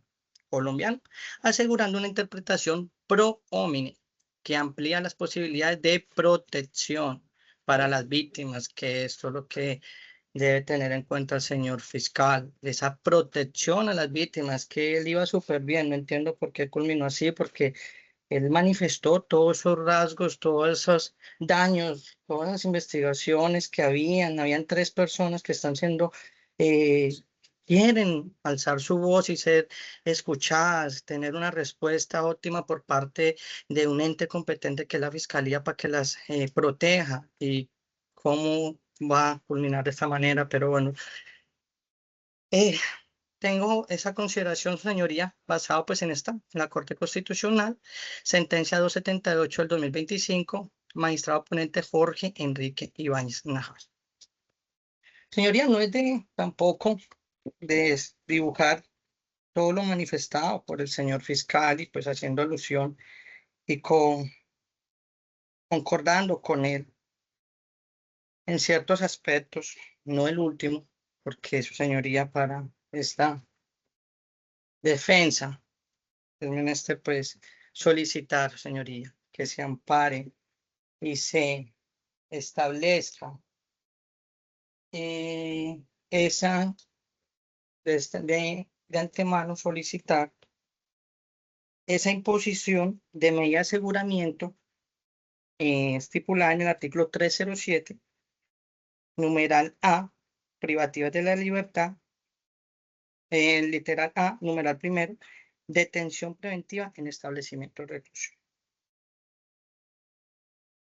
colombiano, asegurando una interpretación pro homine que amplía las posibilidades de protección para las víctimas, que esto es lo que debe tener en cuenta el señor fiscal, esa protección a las víctimas, que él iba súper bien. No entiendo por qué culminó así, porque él manifestó todos esos rasgos, todos esos daños, todas las investigaciones que habían 3 personas que están siendo, quieren alzar su voz y ser escuchadas, tener una respuesta óptima por parte de un ente competente que es la Fiscalía para que las proteja. Y cómo va a culminar de esta manera, pero bueno. Tengo esa consideración, señoría, basado pues en la Corte Constitucional, sentencia 278 del 2025, magistrado ponente Jorge Enrique Ibáñez Najas. Señoría, no es tampoco de dibujar todo lo manifestado por el señor fiscal y pues haciendo alusión y concordando con él en ciertos aspectos, no el último, porque su señoría para esta defensa es pues solicitar, señoría, que se ampare y se establezca esa de antemano solicitar esa imposición de medida de aseguramiento estipulada en el artículo 307, numeral A, privativas de la libertad, literal A, numeral primero, detención preventiva en establecimiento reclusorio.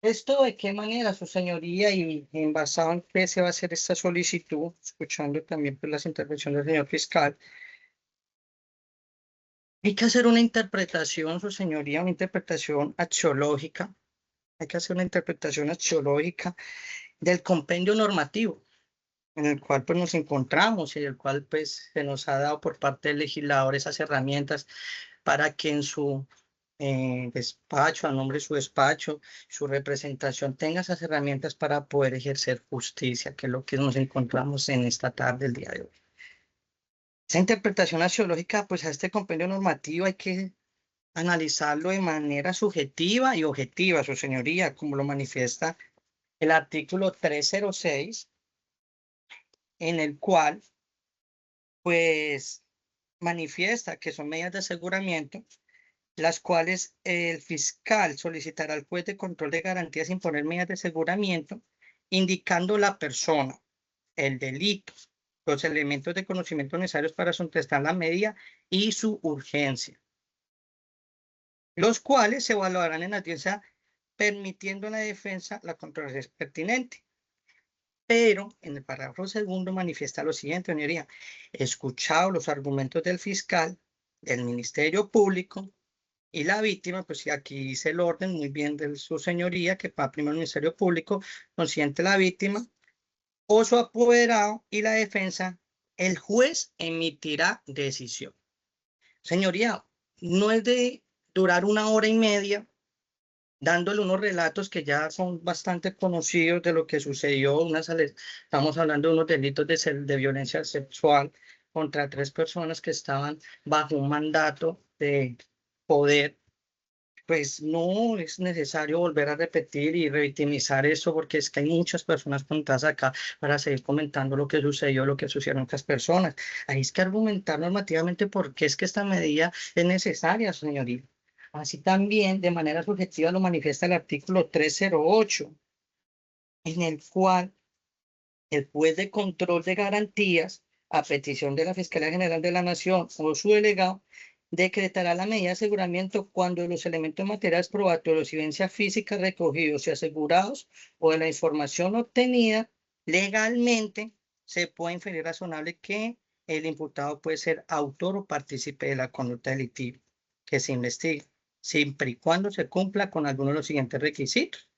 ¿Esto de qué manera, su señoría, y en basado en qué se va a hacer esta solicitud, escuchando también pues, las intervenciones del señor fiscal? Hay que hacer una interpretación, su señoría, una interpretación axiológica. Hay que hacer una interpretación axiológica del compendio normativo en el cual pues nos encontramos y el cual pues se nos ha dado por parte del legislador esas herramientas para que en su despacho, a nombre de su despacho, su representación tenga esas herramientas para poder ejercer justicia, que es lo que nos encontramos en esta tarde, el día de hoy. Esa interpretación axiológica, pues a este compendio normativo hay que analizarlo de manera subjetiva y objetiva, su señoría, como lo manifiesta el artículo 306, en el cual, pues, manifiesta que son medidas de aseguramiento, las cuales el fiscal solicitará al juez de control de garantías imponer medidas de aseguramiento, indicando la persona, el delito, los elementos de conocimiento necesarios para contestar la medida y su urgencia, los cuales se evaluarán en la audiencia permitiendo a la defensa la controversia pertinente. Pero en el párrafo segundo manifiesta lo siguiente, señoría: escuchado los argumentos del fiscal, del Ministerio Público y la víctima, pues aquí dice el orden muy bien de su señoría, que va primero el Ministerio Público, consciente la víctima o su apoderado y la defensa, el juez emitirá decisión. Señoría, no es de durar 1 hora y media dándole unos relatos que ya son bastante conocidos de lo que sucedió. Estamos hablando de unos delitos de violencia sexual contra 3 personas que estaban bajo un mandato de poder. Pues no es necesario volver a repetir y revictimizar eso, porque es que hay muchas personas contadas acá para seguir comentando lo que sucedió, lo que sucedieron otras personas. Hay que argumentar normativamente por qué es que esta medida es necesaria, señoría. Así también, de manera subjetiva, lo manifiesta el artículo 308, en el cual el juez de control de garantías, a petición de la Fiscalía General de la Nación o su delegado, decretará la medida de aseguramiento cuando los elementos materiales probatorios y evidencia física recogidos y asegurados o de la información obtenida legalmente se puede inferir razonable que el imputado puede ser autor o partícipe de la conducta delictiva que se investigue, siempre y cuando se cumpla con alguno de los siguientes requisitos.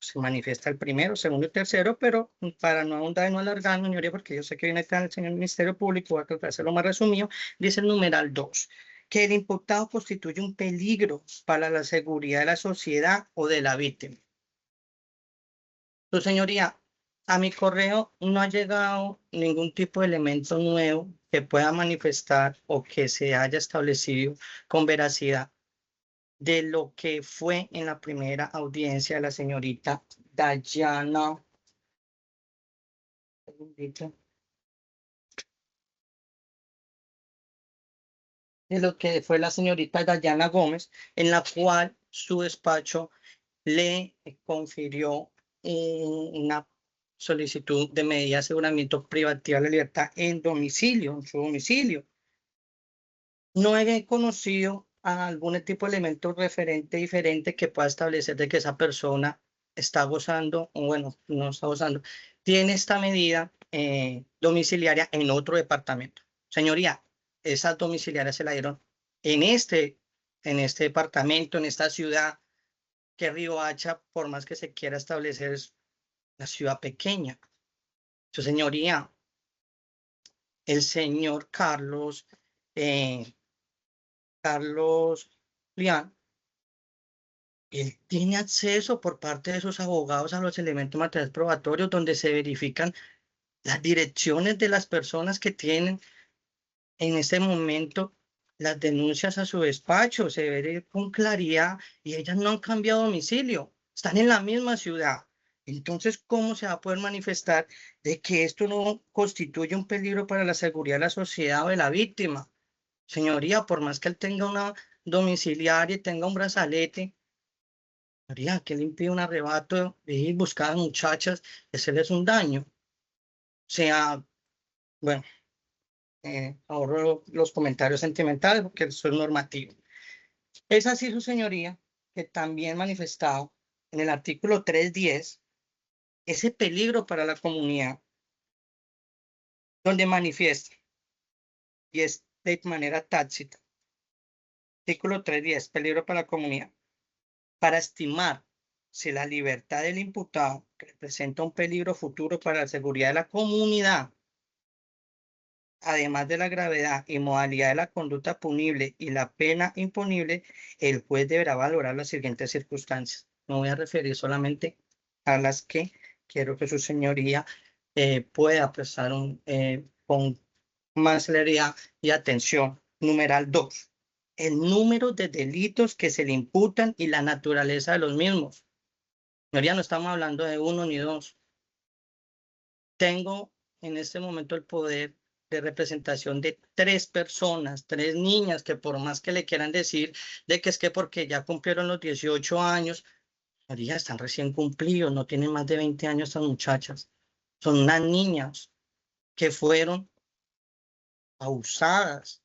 Se manifiesta el primero, segundo y tercero, pero para no ahondar y no alargar, señoría, porque yo sé que viene acá el señor Ministerio Público, voy a tratar de hacerlo más resumido, dice el numeral 2, que el imputado constituye un peligro para la seguridad de la sociedad o de la víctima. Su señoría, a mi correo no ha llegado ningún tipo de elemento nuevo que pueda manifestar o que se haya establecido con veracidad de lo que fue en la primera audiencia de la señorita Dayana. De lo que fue la señorita Dayana Gómez, en la cual su despacho le confirió una solicitud de medida de aseguramiento privativa de la libertad en domicilio, en su domicilio. No he conocido a algún tipo de elemento referente diferente que pueda establecer de que esa persona está gozando, o bueno, no está gozando, tiene esta medida domiciliaria en otro departamento. Señoría, esas domiciliarias se la dieron en este departamento, en esta ciudad, que Riohacha, por más que se quiera establecer, es una ciudad pequeña. Su señoría, el señor Carlos Lian, él tiene acceso por parte de sus abogados a los elementos materiales probatorios donde se verifican las direcciones de las personas que tienen en este momento las denuncias a su despacho. Se ve con claridad y ellas no han cambiado domicilio, están en la misma ciudad. Entonces, ¿cómo se va a poder manifestar de que esto no constituye un peligro para la seguridad de la sociedad o de la víctima? Señoría, por más que él tenga una domiciliaria y tenga un brazalete, señoría, que le impide un arrebato de ir a buscar a las muchachas y hacerles un daño. O sea, bueno, ahorro los comentarios sentimentales porque eso es normativo. Es así, su señoría, que también manifestado en el artículo 310 ese peligro para la comunidad, donde manifiesta, y es de manera tácita, artículo 310, peligro para la comunidad, para estimar si la libertad del imputado representa un peligro futuro para la seguridad de la comunidad, además de la gravedad y modalidad de la conducta punible y la pena imponible, el juez deberá valorar las siguientes circunstancias. Me voy a referir solamente a las que quiero que su señoría pueda prestar con más celeridad y atención. Numeral 2. El número de delitos que se le imputan y la naturaleza de los mismos. Señoría, no estamos hablando de uno ni dos. Tengo en este momento el poder de representación de 3 personas, 3 niñas, que por más que le quieran decir de que es que porque ya cumplieron los 18 años, ya están recién cumplidos, no tienen más de 20 años estas muchachas. Son unas niñas que fueron abusadas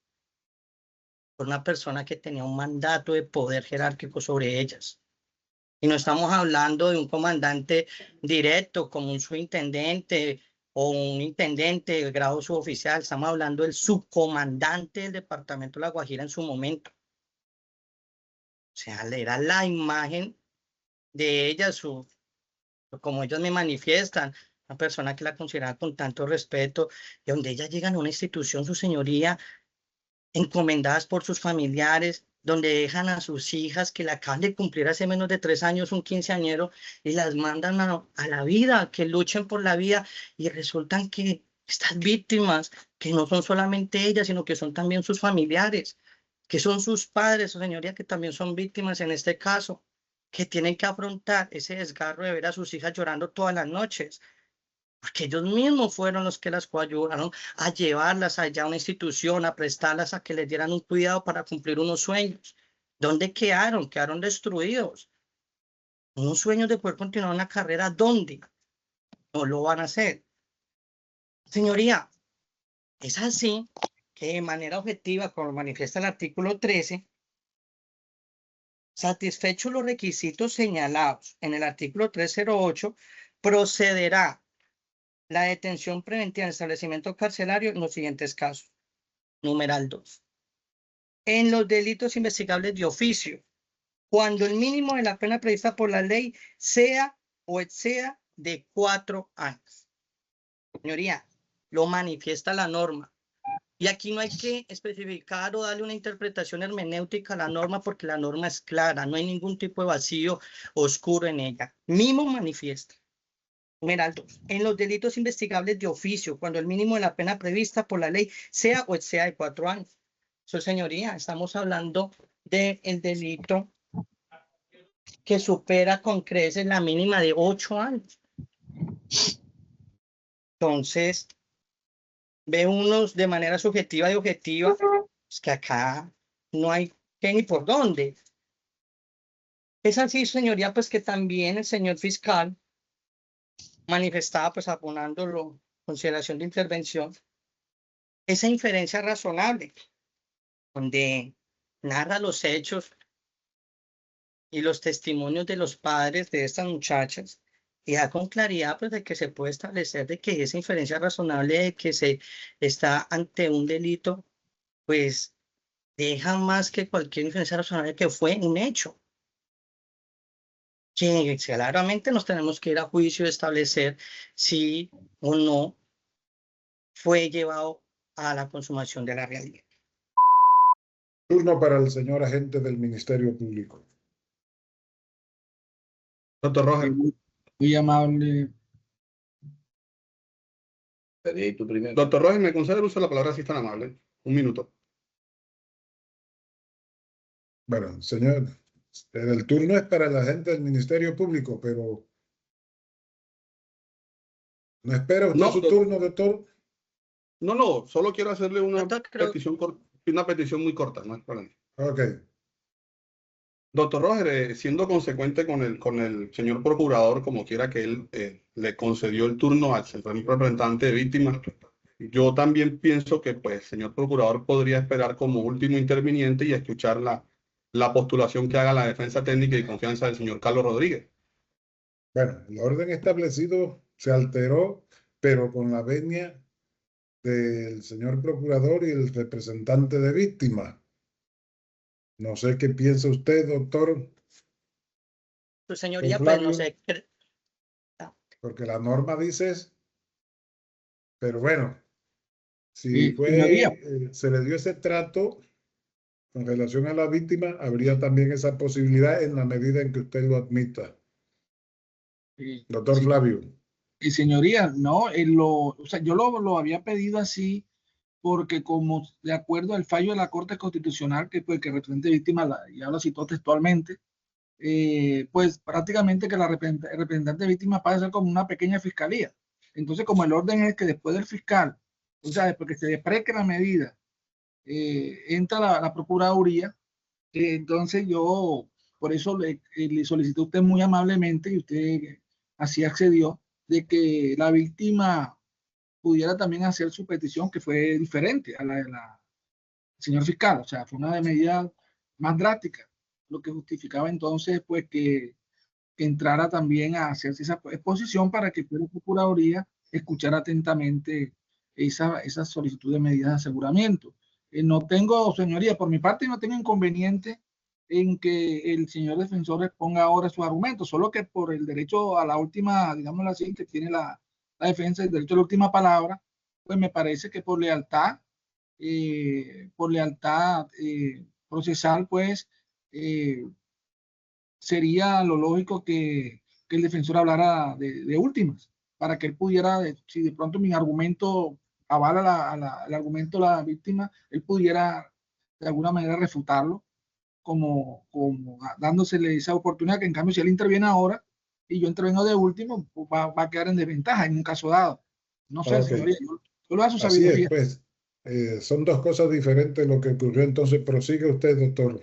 por una persona que tenía un mandato de poder jerárquico sobre ellas. Y no estamos hablando de un comandante directo como un subintendente o un intendente de grado suboficial. Estamos hablando del subcomandante del departamento de La Guajira en su momento. O sea, era la imagen de ellas, como ellos me manifiestan, una persona que la consideraba con tanto respeto, y donde ellas llegan a una institución, su señoría, encomendadas por sus familiares, donde dejan a sus hijas que la acaban de cumplir hace menos de 3 años, un quinceañero, y las mandan a la vida, que luchen por la vida, y resultan que estas víctimas, que no son solamente ellas, sino que son también sus familiares, que son sus padres, su señoría, que también son víctimas en este caso, que tienen que afrontar ese desgarro de ver a sus hijas llorando todas las noches, porque ellos mismos fueron los que las coayudaron a llevarlas allá a una institución, a prestarlas a que les dieran un cuidado para cumplir unos sueños. ¿Dónde quedaron? Quedaron destruidos. Unos sueños de poder continuar una carrera, ¿dónde? No lo van a hacer. Señoría, es así que de manera objetiva, como manifiesta el artículo 13, satisfechos los requisitos señalados en el artículo 308, procederá la detención preventiva en el establecimiento carcelario en los siguientes casos. Numeral 2. En los delitos investigables de oficio, cuando el mínimo de la pena prevista por la ley sea o exceda de 4 años. Señoría, lo manifiesta la norma. Y aquí no hay que especificar o darle una interpretación hermenéutica a la norma porque la norma es clara, no hay ningún tipo de vacío oscuro en ella. Mismo manifiesta. Numeral 2. En los delitos investigables de oficio, cuando el mínimo de la pena prevista por la ley sea o exceda de 4 años. Su señoría, estamos hablando del delito que supera con creces la mínima de 8 años. Entonces, ve unos de manera subjetiva y objetiva, pues que acá no hay qué ni por dónde. Es así, señoría, pues que también el señor fiscal manifestaba, pues abonándolo, consideración de intervención, esa inferencia razonable, donde narra los hechos y los testimonios de los padres de estas muchachas, y da con claridad pues, de que se puede establecer de que esa inferencia razonable de que se está ante un delito, pues deja más que cualquier inferencia razonable que fue un hecho. Que claramente nos tenemos que ir a juicio y establecer si o no fue llevado a la consumación de la realidad. Turno para el señor agente del Ministerio Público. Doctor Roger. Muy amable. Tú primero. Doctor Roger, ¿me concede el uso de la palabra si es tan amable? Un minuto. Bueno, señor, el turno es para el agente del Ministerio Público, pero ¿no espera usted No, su turno, doctor? No, solo quiero hacerle una Doctor, creo- petición muy corta, no es problema. Ok. Doctor Roger, siendo consecuente con el señor procurador, como quiera que él le concedió el turno al señor representante de víctimas, yo también pienso que, pues, señor procurador podría esperar como último interviniente y escuchar la postulación que haga la defensa técnica y confianza del señor Carlos Rodríguez. Bueno, el orden establecido se alteró, pero con la venia del señor procurador y el representante de víctimas. No sé qué piensa usted, doctor, Su señoría, pues Flavio. no sé. Porque la norma dice, pero bueno, si Señoría. se le dio ese trato con relación a la víctima, habría también esa posibilidad en la medida en que usted lo admita. Doctor Sí. Flavio. Y señoría, no, o sea, yo lo había pedido así porque como de acuerdo al fallo de la Corte Constitucional que representa víctima, ya lo citó textualmente, pues prácticamente que el representante de víctima pasa a ser como una pequeña fiscalía. Entonces, como el orden es que después del fiscal, o sea, después que se despreque la medida, entra la Procuraduría, entonces yo, por eso le solicité a usted muy amablemente y usted así accedió, de que la víctima pudiera también hacer su petición, que fue diferente a la del señor fiscal, o sea, fue una de medidas más drásticas, lo que justificaba entonces pues que entrara también a hacerse esa exposición para que la Procuraduría escuchara atentamente esa solicitud de medidas de aseguramiento. No tengo, señoría, por mi parte no tengo inconveniente en que el señor defensor exponga ahora sus argumentos, solo que por el derecho a la última, digámoslo así, que tiene la defensa, el derecho a la última palabra, pues me parece que por lealtad procesal, pues sería lo lógico que el defensor hablara de últimas, para que él pudiera, si de pronto mi argumento avala el argumento de la víctima, él pudiera de alguna manera refutarlo, como dándosele esa oportunidad, que en cambio si él interviene ahora y yo intervengo de último, pues va a quedar en desventaja en un caso dado. No sé, Ok. señoría, yo lo voy a su Así sabiduría. es, pues. Son dos cosas diferentes lo que ocurrió. Entonces, prosigue usted, doctor.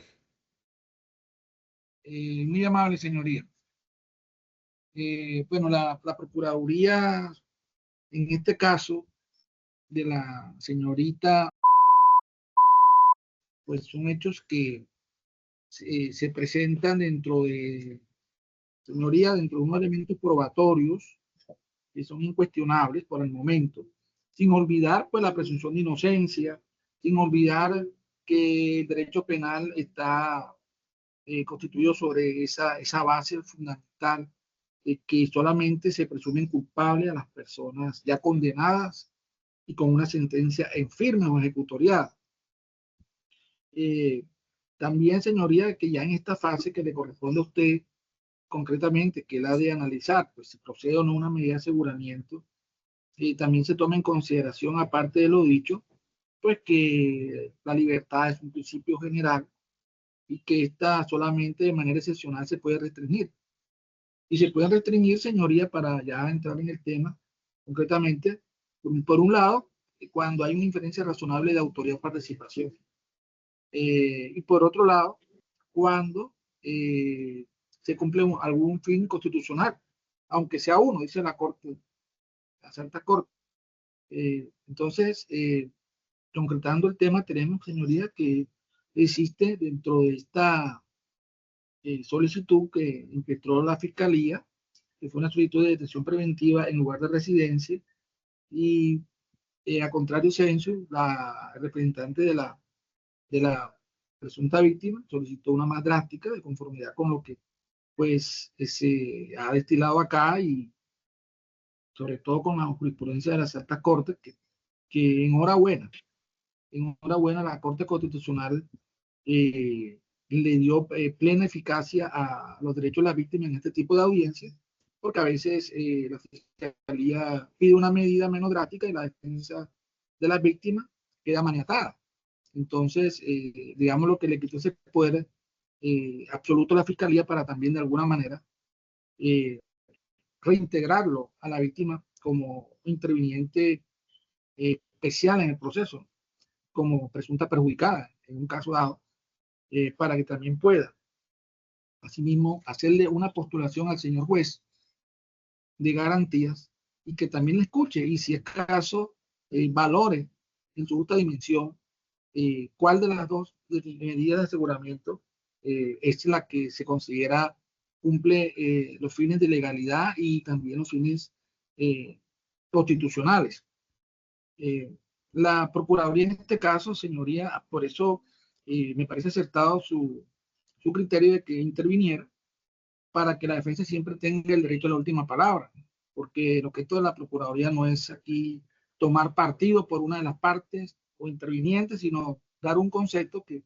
Muy amable, señoría. Bueno, la Procuraduría, en este caso de la señorita, pues son hechos que se presentan dentro de, señoría, dentro de unos elementos probatorios que son incuestionables por el momento, sin olvidar pues la presunción de inocencia, sin olvidar que el derecho penal está constituido sobre esa base fundamental de que solamente se presumen culpables a las personas ya condenadas y con una sentencia en firme o ejecutoriada. También, señoría, que ya en esta fase que le corresponde a usted concretamente, que es la de analizar pues, si procede o no una medida de aseguramiento, también se toma en consideración, aparte de lo dicho, pues que la libertad es un principio general y que esta solamente de manera excepcional se puede restringir. Y se puede restringir, señoría, para ya entrar en el tema, concretamente, por un lado, cuando hay una inferencia razonable de autoría o participación. Y por otro lado, cuando se cumple algún fin constitucional, aunque sea uno, dice la Corte, la Santa Corte. Entonces, concretando el tema, tenemos, señoría, que existe dentro de esta solicitud que impetró la Fiscalía, que fue una solicitud de detención preventiva en lugar de residencia, y a contrario censo, la representante de la presunta víctima solicitó una más drástica de conformidad con lo que pues se ha destilado acá y sobre todo con la jurisprudencia de las altas cortes, que enhorabuena la Corte Constitucional le dio plena eficacia a los derechos de las víctimas en este tipo de audiencias, porque a veces la Fiscalía pide una medida menos drástica y la defensa de las víctimas queda maniatada. Entonces, digamos lo que le quitó ese poder absoluto a la Fiscalía para también de alguna manera reintegrarlo a la víctima como interviniente especial en el proceso, como presunta perjudicada en un caso dado, para que también pueda, asimismo, hacerle una postulación al señor juez de garantías y que también le escuche y si es caso, valore en su justa dimensión cuál de las dos medidas de aseguramiento es la que se considera cumple los fines de legalidad y también los fines constitucionales. La Procuraduría en este caso, señoría, por eso me parece acertado su criterio de que interviniera para que la defensa siempre tenga el derecho a la última palabra, porque lo que toda la Procuraduría no es aquí tomar partido por una de las partes o intervinientes, sino dar un concepto que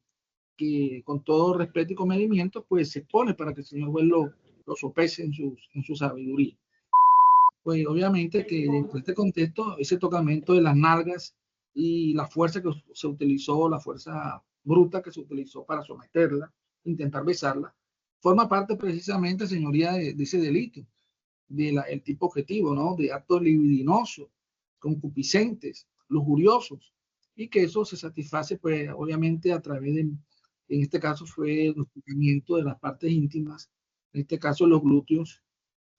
con todo respeto y comedimiento, pues se pone para que el señor juez lo sopese en su sabiduría. Pues obviamente que dentro de este contexto, ese tocamiento de las nalgas y la fuerza que se utilizó, la fuerza bruta que se utilizó para someterla, intentar besarla, forma parte precisamente, señoría, de ese delito, el tipo objetivo, ¿no? De actos libidinosos, concupiscentes, lujuriosos, y que eso se satisface, pues, obviamente, a través de, en este caso fue el tocamiento de las partes íntimas, en este caso los glúteos,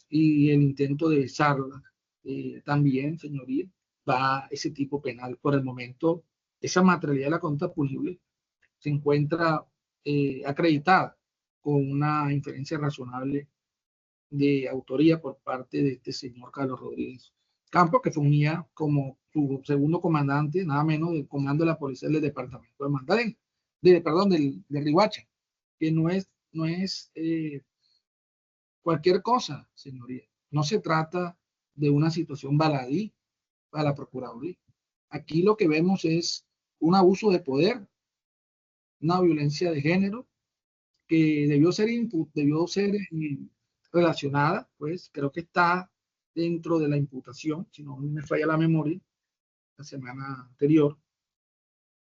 y el intento de besarla. También, señoría, va ese tipo penal. Por el momento, esa materialidad de la conducta punible se encuentra acreditada con una inferencia razonable de autoría por parte de este señor Carlos Rodríguez Campos, que funía como su segundo comandante, nada menos del comando de la policía del departamento de Magdalena, de Riohacha, que no es cualquier cosa, señoría. No se trata de una situación baladí para la Procuraduría. Aquí lo que vemos es un abuso de poder, una violencia de género que debió ser relacionada, pues creo que está dentro de la imputación, si no me falla la memoria, la semana anterior.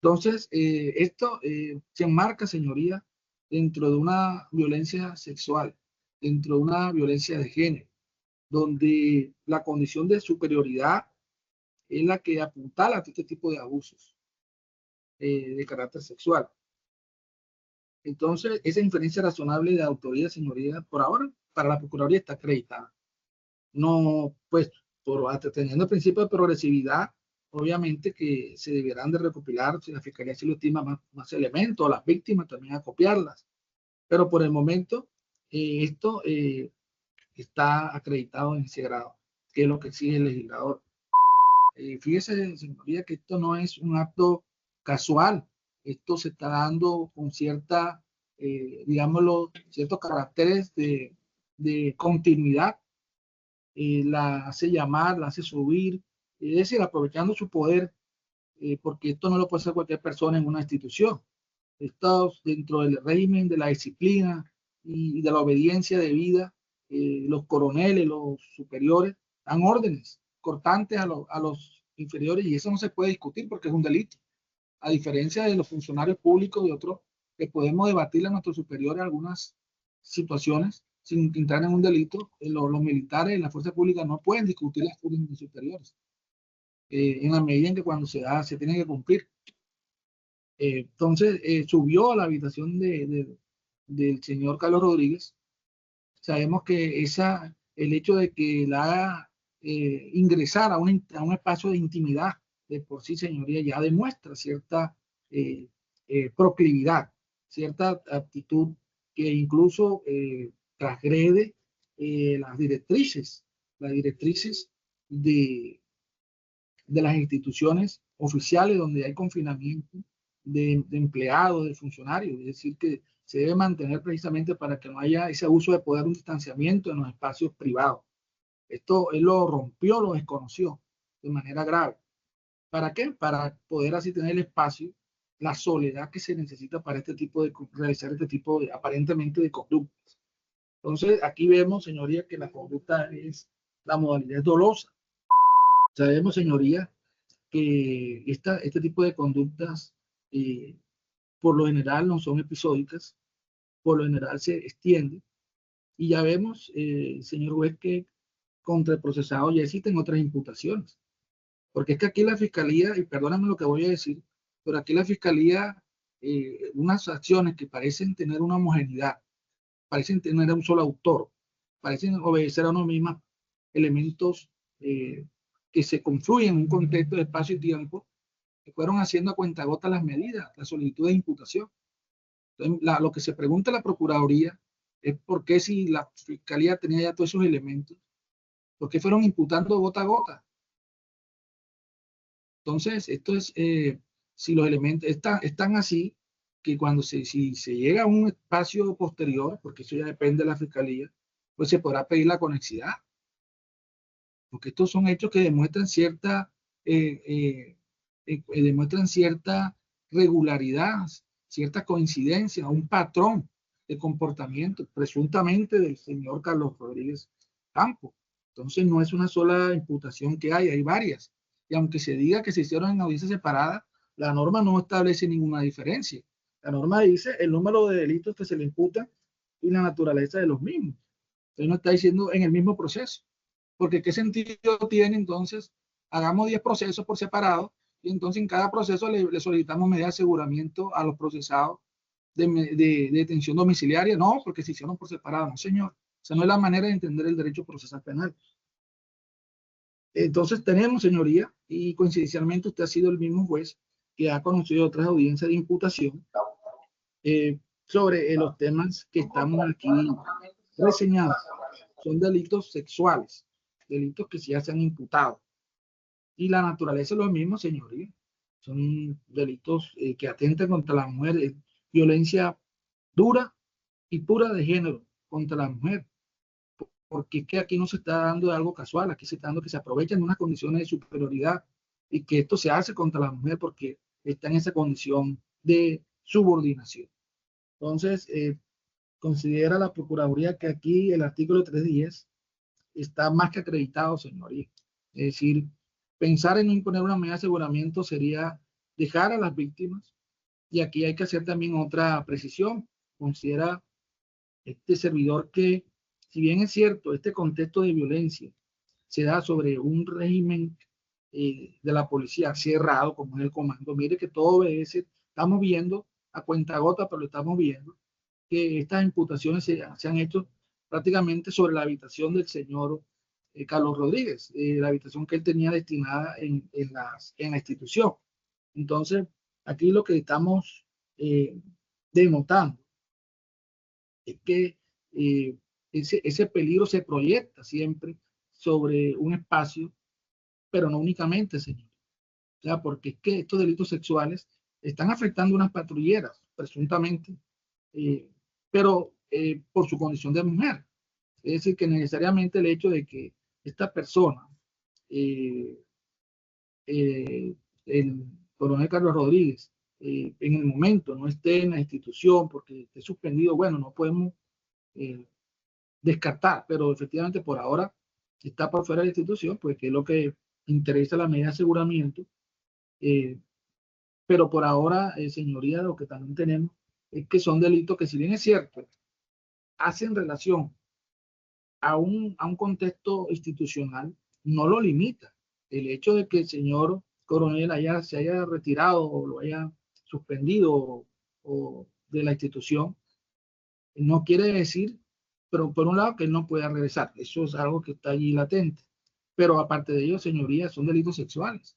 Entonces, esto se enmarca, señoría, dentro de una violencia sexual, dentro de una violencia de género, donde la condición de superioridad es la que apuntala a este tipo de abusos de carácter sexual. Entonces, esa inferencia razonable de autoría, señoría, por ahora, para la Procuraduría está acreditada. No, pues, teniendo el principio de progresividad, obviamente que se deberán de recopilar, si la Fiscalía se lo estima, más elementos, las víctimas también a copiarlas. Pero por el momento, esto está acreditado en ese grado, que es lo que exige el legislador. Fíjese, señoría, que esto no es un acto casual, esto se está dando con cierta, digámoslo, ciertos caracteres de continuidad. La hace llamar, la hace subir, es decir, aprovechando su poder, porque esto no lo puede hacer cualquier persona en una institución. Esto dentro del régimen de la disciplina y de la obediencia debida los coroneles, los superiores, dan órdenes cortantes a los inferiores, y eso no se puede discutir porque es un delito. A diferencia de los funcionarios públicos y otros, que podemos debatirle a nuestros superiores algunas situaciones sin entrar en un delito, los militares y la fuerza pública no pueden discutir las órdenes superiores, en la medida en que cuando se tiene que cumplir. Entonces, subió a la habitación del señor Carlos Rodríguez. Sabemos que el hecho de que la haga ingresar a un espacio de intimidad de por sí, señoría, ya demuestra cierta proclividad, cierta actitud que incluso transgrede las directrices de las instituciones oficiales donde hay confinamiento de empleados, de funcionarios. Es decir, que se debe mantener precisamente para que no haya ese abuso de poder, un distanciamiento en los espacios privados. Esto él lo rompió, lo desconoció de manera grave. ¿Para qué? Para poder así tener el espacio, la soledad que se necesita para realizar este tipo de, aparentemente, de conductas. Entonces, aquí vemos, señoría, que la conducta la modalidad es dolosa. Sabemos, señoría, que este tipo de conductas por lo general no son episódicas, por lo general se extiende, y ya vemos, señor juez, que contra el procesado ya existen otras imputaciones. Porque es que aquí la fiscalía, y perdóname lo que voy a decir, pero aquí la fiscalía, unas acciones que parecen tener una homogeneidad, parecen tener un solo autor, parecen obedecer a unos mismos elementos que se confluyen en un contexto de espacio y tiempo, que fueron haciendo a cuentagotas las medidas, las solicitudes de imputación. Entonces, lo que se pregunta a la Procuraduría es por qué, si la Fiscalía tenía ya todos esos elementos, por qué fueron imputando gota a gota. Entonces, esto es, si los elementos están así, que cuando si se llega a un espacio posterior, porque eso ya depende de la Fiscalía, pues se podrá pedir la conexidad. Porque estos son hechos que demuestran cierta regularidad, cierta coincidencia, un patrón de comportamiento, presuntamente del señor Carlos Rodríguez Campos. Entonces, no es una sola imputación que hay varias. Y aunque se diga que se hicieron en audiencia separada, la norma no establece ninguna diferencia. La norma dice el número de delitos que se le imputan y la naturaleza de los mismos. Entonces, no está diciendo en el mismo proceso. Porque ¿qué sentido tiene entonces? Hagamos 10 procesos por separado, y entonces en cada proceso le solicitamos medidas de aseguramiento a los procesados de detención domiciliaria. No, porque se hicieron por separado. No, señor. Esa no es la manera de entender el derecho procesal penal. Entonces tenemos, señoría, y coincidencialmente usted ha sido el mismo juez que ha conocido otras audiencias de imputación sobre los temas que estamos aquí reseñados. Son delitos sexuales, delitos que ya se han imputado. Y la naturaleza es lo mismo, señoría. Son delitos que atentan contra la mujer, violencia dura y pura de género contra la mujer. Porque es que aquí no se está dando algo casual, aquí se está dando que se aprovechan de unas condiciones de superioridad, y que esto se hace contra la mujer porque está en esa condición de subordinación. Entonces, considera la Procuraduría que aquí el artículo 310 está más que acreditado, señoría. Es decir, pensar en no imponer una medida de aseguramiento sería dejar a las víctimas, y aquí hay que hacer también otra precisión. Considera este servidor que, si bien es cierto, este contexto de violencia se da sobre un régimen de la policía cerrado, como es el comando, mire que todo obedece, estamos viendo a cuentagota, pero lo estamos viendo, que estas imputaciones se han hecho prácticamente sobre la habitación del señor Carlos Rodríguez, la habitación que él tenía destinada en la institución. Entonces, aquí lo que estamos denotando es que ese peligro se proyecta siempre sobre un espacio, pero no únicamente, señor. O sea, porque es que estos delitos sexuales están afectando a unas patrulleras, presuntamente, pero por su condición de mujer. Es decir, que necesariamente el hecho de que esta persona, el coronel Carlos Rodríguez, en el momento no esté en la institución porque esté suspendido, bueno, no podemos descartar, pero efectivamente por ahora está por fuera de la institución, pues que es lo que interesa la medida de aseguramiento. Pero por ahora, señoría, lo que también tenemos es que son delitos que, si bien es cierto, hacen relación a un contexto institucional, no lo limita. El hecho de que el señor coronel se haya retirado o lo haya suspendido o de la institución, no quiere decir, pero por un lado, que él no pueda regresar. Eso es algo que está allí latente. Pero aparte de ello, señorías, son delitos sexuales.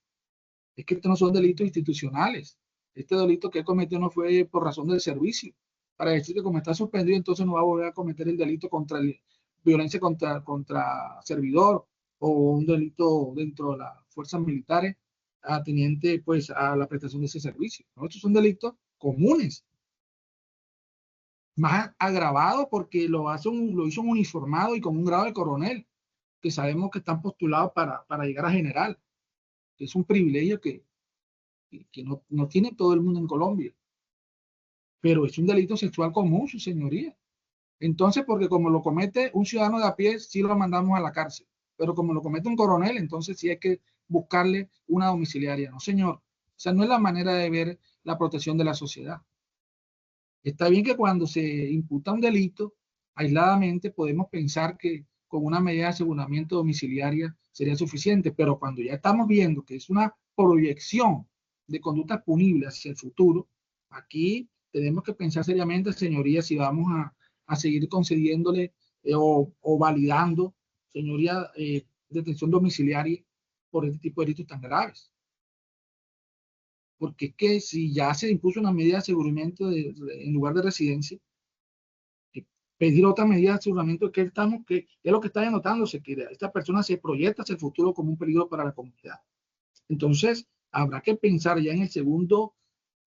Es que estos no son delitos institucionales. Este delito que él cometió no fue por razón del servicio. Para decir que como está suspendido, entonces no va a volver a cometer el delito contra violencia contra servidor o un delito dentro de las fuerzas militares atendiente pues a la prestación de ese servicio. ¿No? Estos son delitos comunes, más agravados porque lo hizo un uniformado y con un grado de coronel, que sabemos que están postulados para llegar a general, que es un privilegio que no tiene todo el mundo en Colombia. Pero es un delito sexual común, su señoría. Entonces, porque como lo comete un ciudadano de a pie, sí lo mandamos a la cárcel. Pero como lo comete un coronel, entonces sí hay que buscarle una domiciliaria. No, señor. O sea, no es la manera de ver la protección de la sociedad. Está bien que cuando se imputa un delito, aisladamente podemos pensar que con una medida de aseguramiento domiciliaria sería suficiente, pero cuando ya estamos viendo que es una proyección de conductas punibles hacia el futuro, aquí tenemos que pensar seriamente, señorías, si vamos a seguir concediéndole o validando, señoría, detención domiciliaria por este tipo de delitos tan graves. Porque es que si ya se impuso una medida de aseguramiento en lugar de residencia, pedir otra medida de aseguramiento que es lo que está anotándose, que esta persona se proyecta hacia el futuro como un peligro para la comunidad. Entonces, habrá que pensar ya en el segundo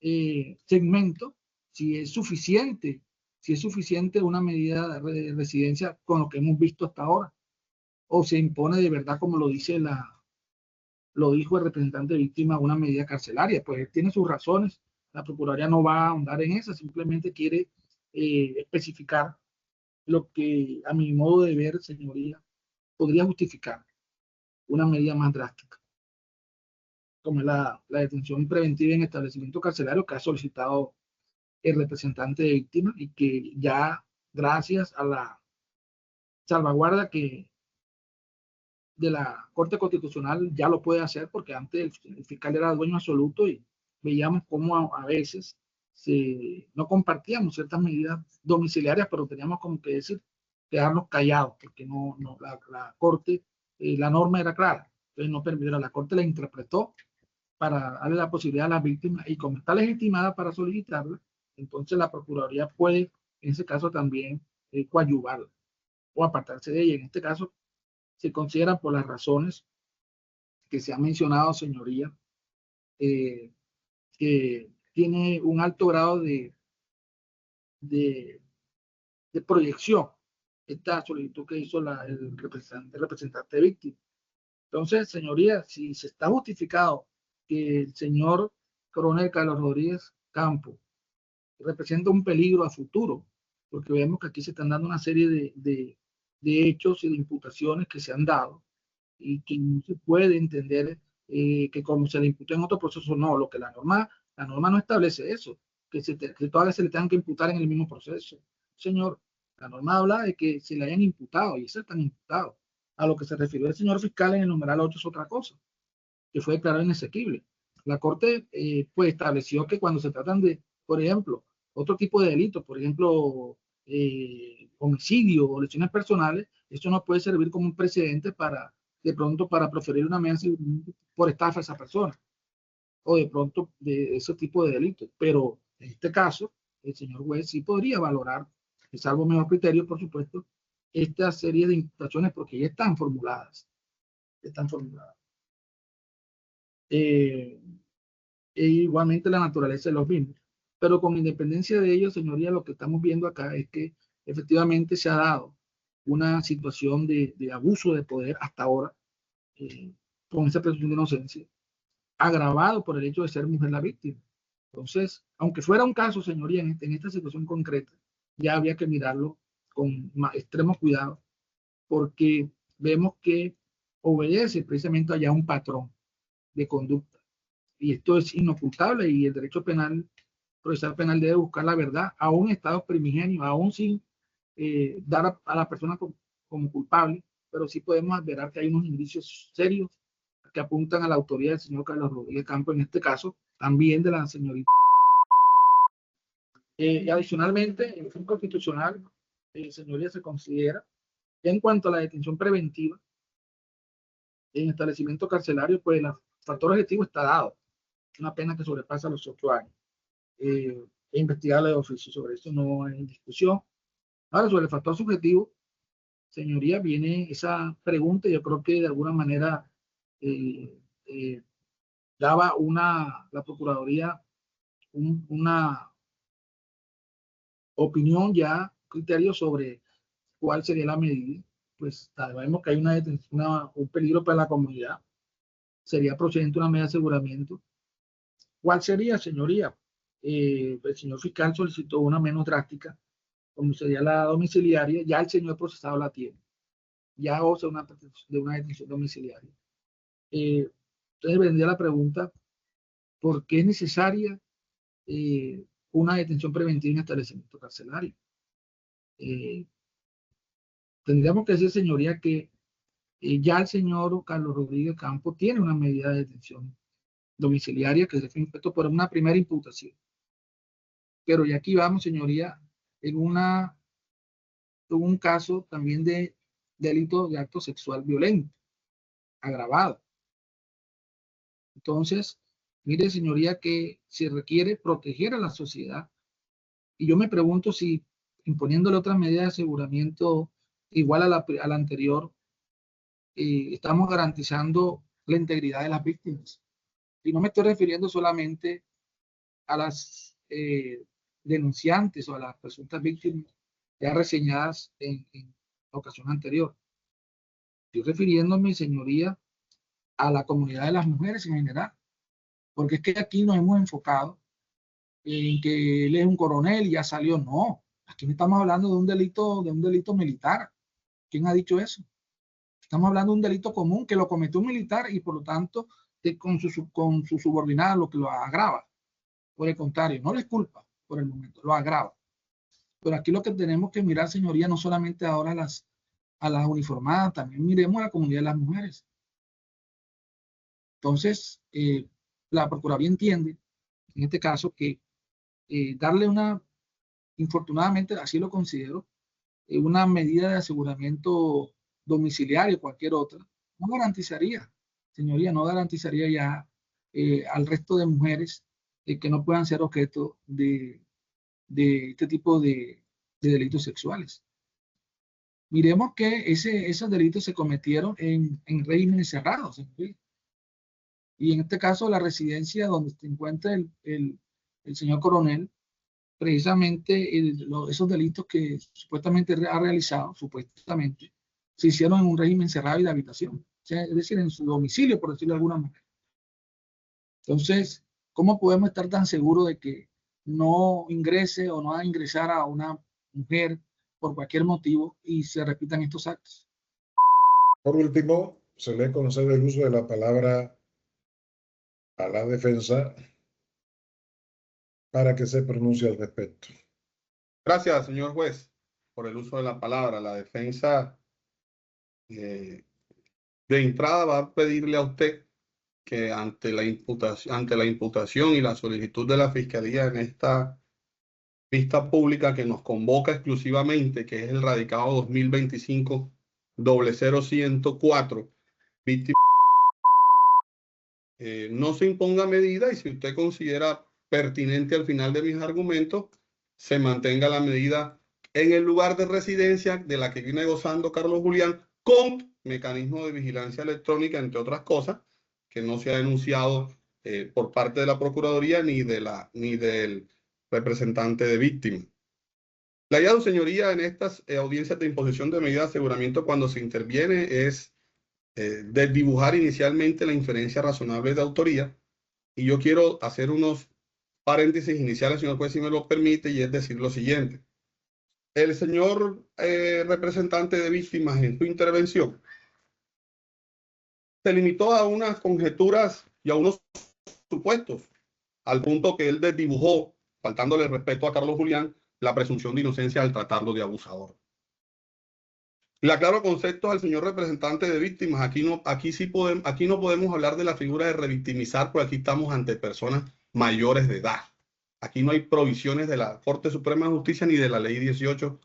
segmento si es suficiente una medida de residencia con lo que hemos visto hasta ahora, o se impone de verdad, como lo dijo el representante de víctima, una medida carcelaria. Pues él tiene sus razones, la Procuraduría no va a ahondar en eso, simplemente quiere especificar lo que a mi modo de ver, señoría, podría justificar una medida más drástica, como es la detención preventiva en establecimiento carcelario que ha solicitado el representante de víctima y que ya, gracias a la salvaguarda de la Corte Constitucional, ya lo puede hacer, porque antes el fiscal era dueño absoluto y veíamos cómo a veces no compartíamos ciertas medidas domiciliarias, pero teníamos como que quedarnos callados, porque la Corte, la norma era clara, entonces no permitiera, la Corte la interpretó para darle la posibilidad a las víctimas, y como está legitimada para solicitarla, entonces la Procuraduría puede, en ese caso también, coadyuvarla o apartarse de ella. En este caso, se considera por las razones que se han mencionado, señoría, que tiene un alto grado de proyección esta solicitud que hizo el representante de víctima. Entonces, señoría, si se está justificado que el señor coronel Carlos Rodríguez Campos representa un peligro a futuro, porque vemos que aquí se están dando una serie de hechos y de imputaciones que se han dado y que no se puede entender que como se le imputó en otro proceso, no, lo que la norma no establece eso, que todas se le tengan que imputar en el mismo proceso. Señor, la norma habla de que se le hayan imputado y se están imputados. A lo que se refirió el señor fiscal en el numeral 8 es otra cosa, que fue declarado inexequible. La Corte pues estableció que cuando se tratan de, por ejemplo, otro tipo de delitos, por ejemplo, homicidio o lesiones personales, eso no puede servir como un precedente de pronto para proferir una medida por estafa a esa persona, o de pronto de ese tipo de delitos. Pero en este caso, el señor juez sí podría valorar, salvo mejor criterio, por supuesto, esta serie de imputaciones, porque ya están formuladas. E igualmente la naturaleza de los mismos. Pero con independencia de ello, señoría, lo que estamos viendo acá es que efectivamente se ha dado una situación de abuso de poder hasta ahora, con esa presunción de inocencia, agravado por el hecho de ser mujer la víctima. Entonces, aunque fuera un caso, señoría, en esta situación concreta, ya había que mirarlo con extremo cuidado, porque vemos que obedece precisamente allá un patrón de conducta. Y esto es inocultable y el derecho penal, procesal penal debe buscar la verdad, aún en estados primigenios, aún sin dar a la persona como culpable, pero sí podemos ver que hay unos indicios serios que apuntan a la autoría del señor Carlos Rodríguez Campos, en este caso, también de la señorita. Y adicionalmente, en fin constitucional, señoría, se considera que en cuanto a la detención preventiva en establecimiento carcelario, pues el factor objetivo está dado, una pena que sobrepasa los 8 años. Investigarle de oficio, sobre eso no hay discusión. Ahora, sobre el factor subjetivo, señoría, viene esa pregunta, yo creo que de alguna manera daba la Procuraduría una opinión ya, criterio sobre cuál sería la medida. Pues sabemos que hay un peligro para la comunidad. Sería procedente una medida de aseguramiento. ¿Cuál sería, señoría? El señor fiscal solicitó una menos drástica, como sería la domiciliaria. Ya el señor procesado la tiene. Ya goza de una detención domiciliaria. Entonces vendría la pregunta, ¿por qué es necesaria una detención preventiva en establecimiento carcelario? Tendríamos que decir, señoría, que ya el señor Carlos Rodríguez Campos tiene una medida de detención domiciliaria que se impuesto por una primera imputación. Pero ya aquí vamos, señoría, en un caso también de delito de acto sexual violento, agravado. Entonces, mire, señoría, que se requiere proteger a la sociedad. Y yo me pregunto si imponiéndole otra medida de aseguramiento igual a la anterior, estamos garantizando la integridad de las víctimas. Y no me estoy refiriendo solamente a las denunciantes o a las presuntas víctimas ya reseñadas en la ocasión anterior. Estoy refiriéndome, señoría, a la comunidad de las mujeres en general, porque es que aquí nos hemos enfocado en que él es un coronel y ya salió. No, aquí no estamos hablando de un delito militar. ¿Quién ha dicho eso? Estamos hablando de un delito común que lo cometió un militar y por lo tanto con su subordinada lo que lo agrava. Por el contrario, no les culpa por el momento, lo agrava. Pero aquí lo que tenemos que mirar, señoría, no solamente ahora a las uniformadas, también miremos a la comunidad de las mujeres. Entonces, la Procuraduría entiende, en este caso, que darle infortunadamente, así lo considero, una medida de aseguramiento domiciliario, cualquier otra, no garantizaría, señoría, no garantizaría ya al resto de mujeres que no puedan ser objeto de este tipo de delitos sexuales. Miremos que esos delitos se cometieron en regímenes cerrados, ¿sí? Y en este caso la residencia donde se encuentra el señor coronel, precisamente esos delitos que supuestamente ha realizado, supuestamente, se hicieron en un régimen cerrado y de habitación, o sea, es decir, en su domicilio, por decirlo de alguna manera. Entonces, ¿cómo podemos estar tan seguros de que no ingrese o no va a ingresar a una mujer por cualquier motivo y se repitan estos actos? Por último, se le concede el uso de la palabra a la defensa para que se pronuncie al respecto. Gracias, señor juez, por el uso de la palabra. La defensa de entrada va a pedirle a usted que ante la imputación y la solicitud de la Fiscalía en esta vista pública que nos convoca exclusivamente, que es el radicado 2025-00104, víctima, no se imponga medida y si usted considera pertinente al final de mis argumentos, se mantenga la medida en el lugar de residencia de la que viene gozando Carlos Julián con mecanismo de vigilancia electrónica, entre otras cosas, que no se ha denunciado por parte de la Procuraduría ni del representante de víctima. La idea, señoría, en estas audiencias de imposición de medida de aseguramiento cuando se interviene es desdibujar inicialmente la inferencia razonable de autoría, y yo quiero hacer unos paréntesis iniciales, señor juez, si me lo permite, y es decir lo siguiente. el señor representante de víctimas en su intervención se limitó a unas conjeturas y a unos supuestos, al punto que él desdibujó, faltándole respeto a Carlos Julián, la presunción de inocencia al tratarlo de abusador. Le aclaro conceptos al señor representante de víctimas. Aquí no podemos hablar de la figura de revictimizar, porque aquí estamos ante personas mayores de edad. Aquí no hay provisiones de la Corte Suprema de Justicia ni de la Ley 18,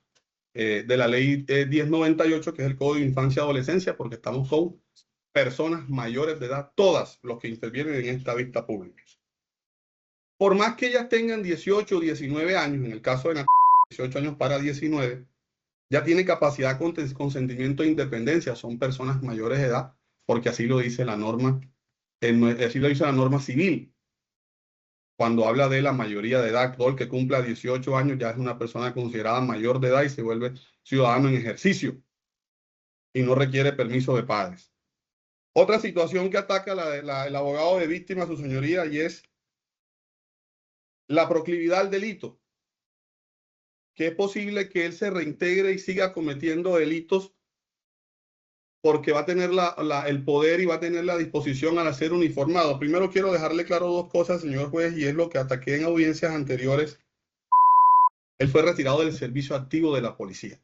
de la Ley 1098, que es el Código de Infancia y Adolescencia, porque estamos con personas mayores de edad, todas los que intervienen en esta vista pública. Por más que ellas tengan 18 o 19 años, en el caso de 18 años para 19, ya tiene capacidad con consentimiento e independencia, son personas mayores de edad, porque así lo dice la norma, así lo dice la norma civil. Cuando habla de la mayoría de edad, todo el que cumpla 18 años ya es una persona considerada mayor de edad y se vuelve ciudadano en ejercicio y no requiere permiso de padres. Otra situación que ataca el abogado de víctima, su señoría, y es la proclividad al delito, que es posible que él se reintegre y siga cometiendo delitos porque va a tener el poder y va a tener la disposición al ser uniformado. Primero quiero dejarle claro dos cosas, señor juez, y es lo que ataqué en audiencias anteriores. Él fue retirado del servicio activo de la policía.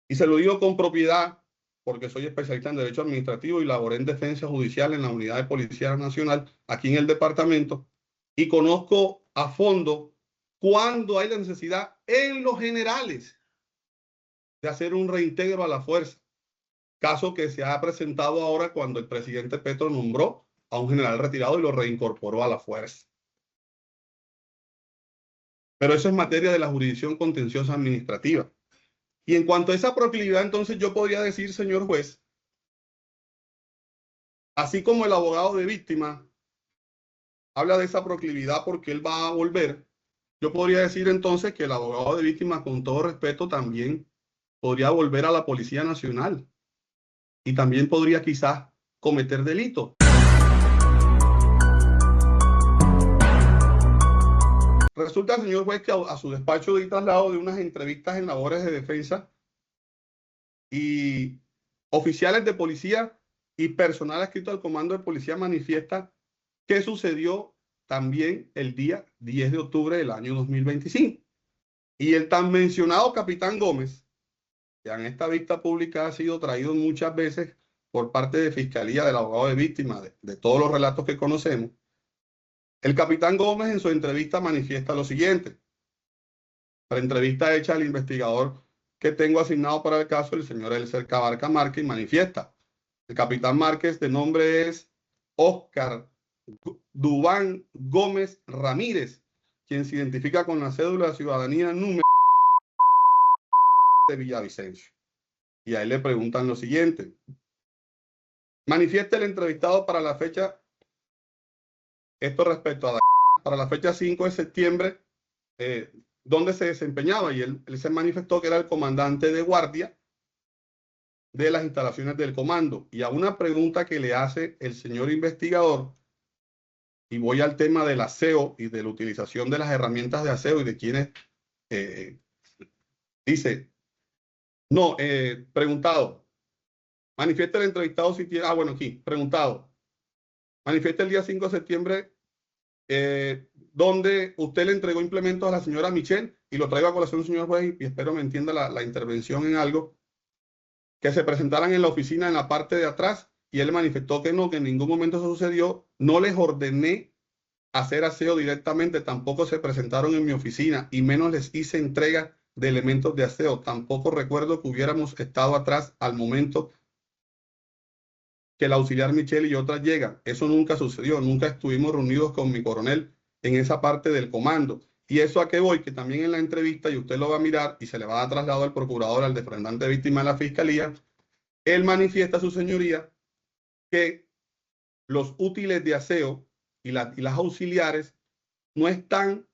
Y se lo digo con propiedad porque soy especialista en Derecho Administrativo y laboré en Defensa Judicial en la Unidad de Policía Nacional aquí en el departamento y conozco a fondo cuando hay la necesidad en los generales de hacer un reintegro a la fuerza. Caso que se ha presentado ahora cuando el presidente Petro nombró a un general retirado y lo reincorporó a la fuerza. Pero eso es materia de la jurisdicción contenciosa administrativa. Y en cuanto a esa proclividad, entonces yo podría decir, señor juez, así como el abogado de víctima habla de esa proclividad porque él va a volver, yo podría decir entonces que el abogado de víctima, con todo respeto, también podría volver a la Policía Nacional y también podría quizás cometer delito. Resulta, señor juez, que a su despacho di traslado de unas entrevistas en labores de defensa y oficiales de policía y personal adscrito al comando de policía manifiesta que sucedió también el día 10 de octubre del año 2025. Y el tan mencionado capitán Gómez, que en esta vista pública ha sido traído muchas veces por parte de Fiscalía, del abogado de víctima, de todos los relatos que conocemos, el capitán Gómez en su entrevista manifiesta lo siguiente. La entrevista hecha al investigador que tengo asignado para el caso, el señor Elcer Cabarca Márquez, manifiesta. El capitán Márquez, de nombre es Óscar Dubán Gómez Ramírez, quien se identifica con la cédula de ciudadanía número de Villavicencio. Y a él le preguntan lo siguiente. Manifiesta el entrevistado para la fecha, esto respecto a para la fecha 5 de septiembre, donde se desempeñaba, y él se manifestó que era el comandante de guardia de las instalaciones del comando. Y a una pregunta que le hace el señor investigador, y voy al tema del aseo y de la utilización de las herramientas de aseo y de quienes dice, no, preguntado, manifiesta el entrevistado si tiene, bueno, aquí, preguntado, manifiesta el día 5 de septiembre donde usted le entregó implementos a la señora Michelle, y lo traigo a colación, señor juez, y espero me entienda la intervención en algo, que se presentaran en la oficina en la parte de atrás, y él manifestó que no, que en ningún momento eso sucedió. No les ordené hacer aseo directamente, tampoco se presentaron en mi oficina, y menos les hice entrega de elementos de aseo. Tampoco recuerdo que hubiéramos estado atrás al momento que el auxiliar Michelle y otras llegan. Eso nunca sucedió, nunca estuvimos reunidos con mi coronel en esa parte del comando. Y eso a qué voy, que también en la entrevista, y usted lo va a mirar y se le va a dar traslado al procurador, al defendante víctima de la fiscalía, él manifiesta a su señoría que los útiles de aseo y las auxiliares no están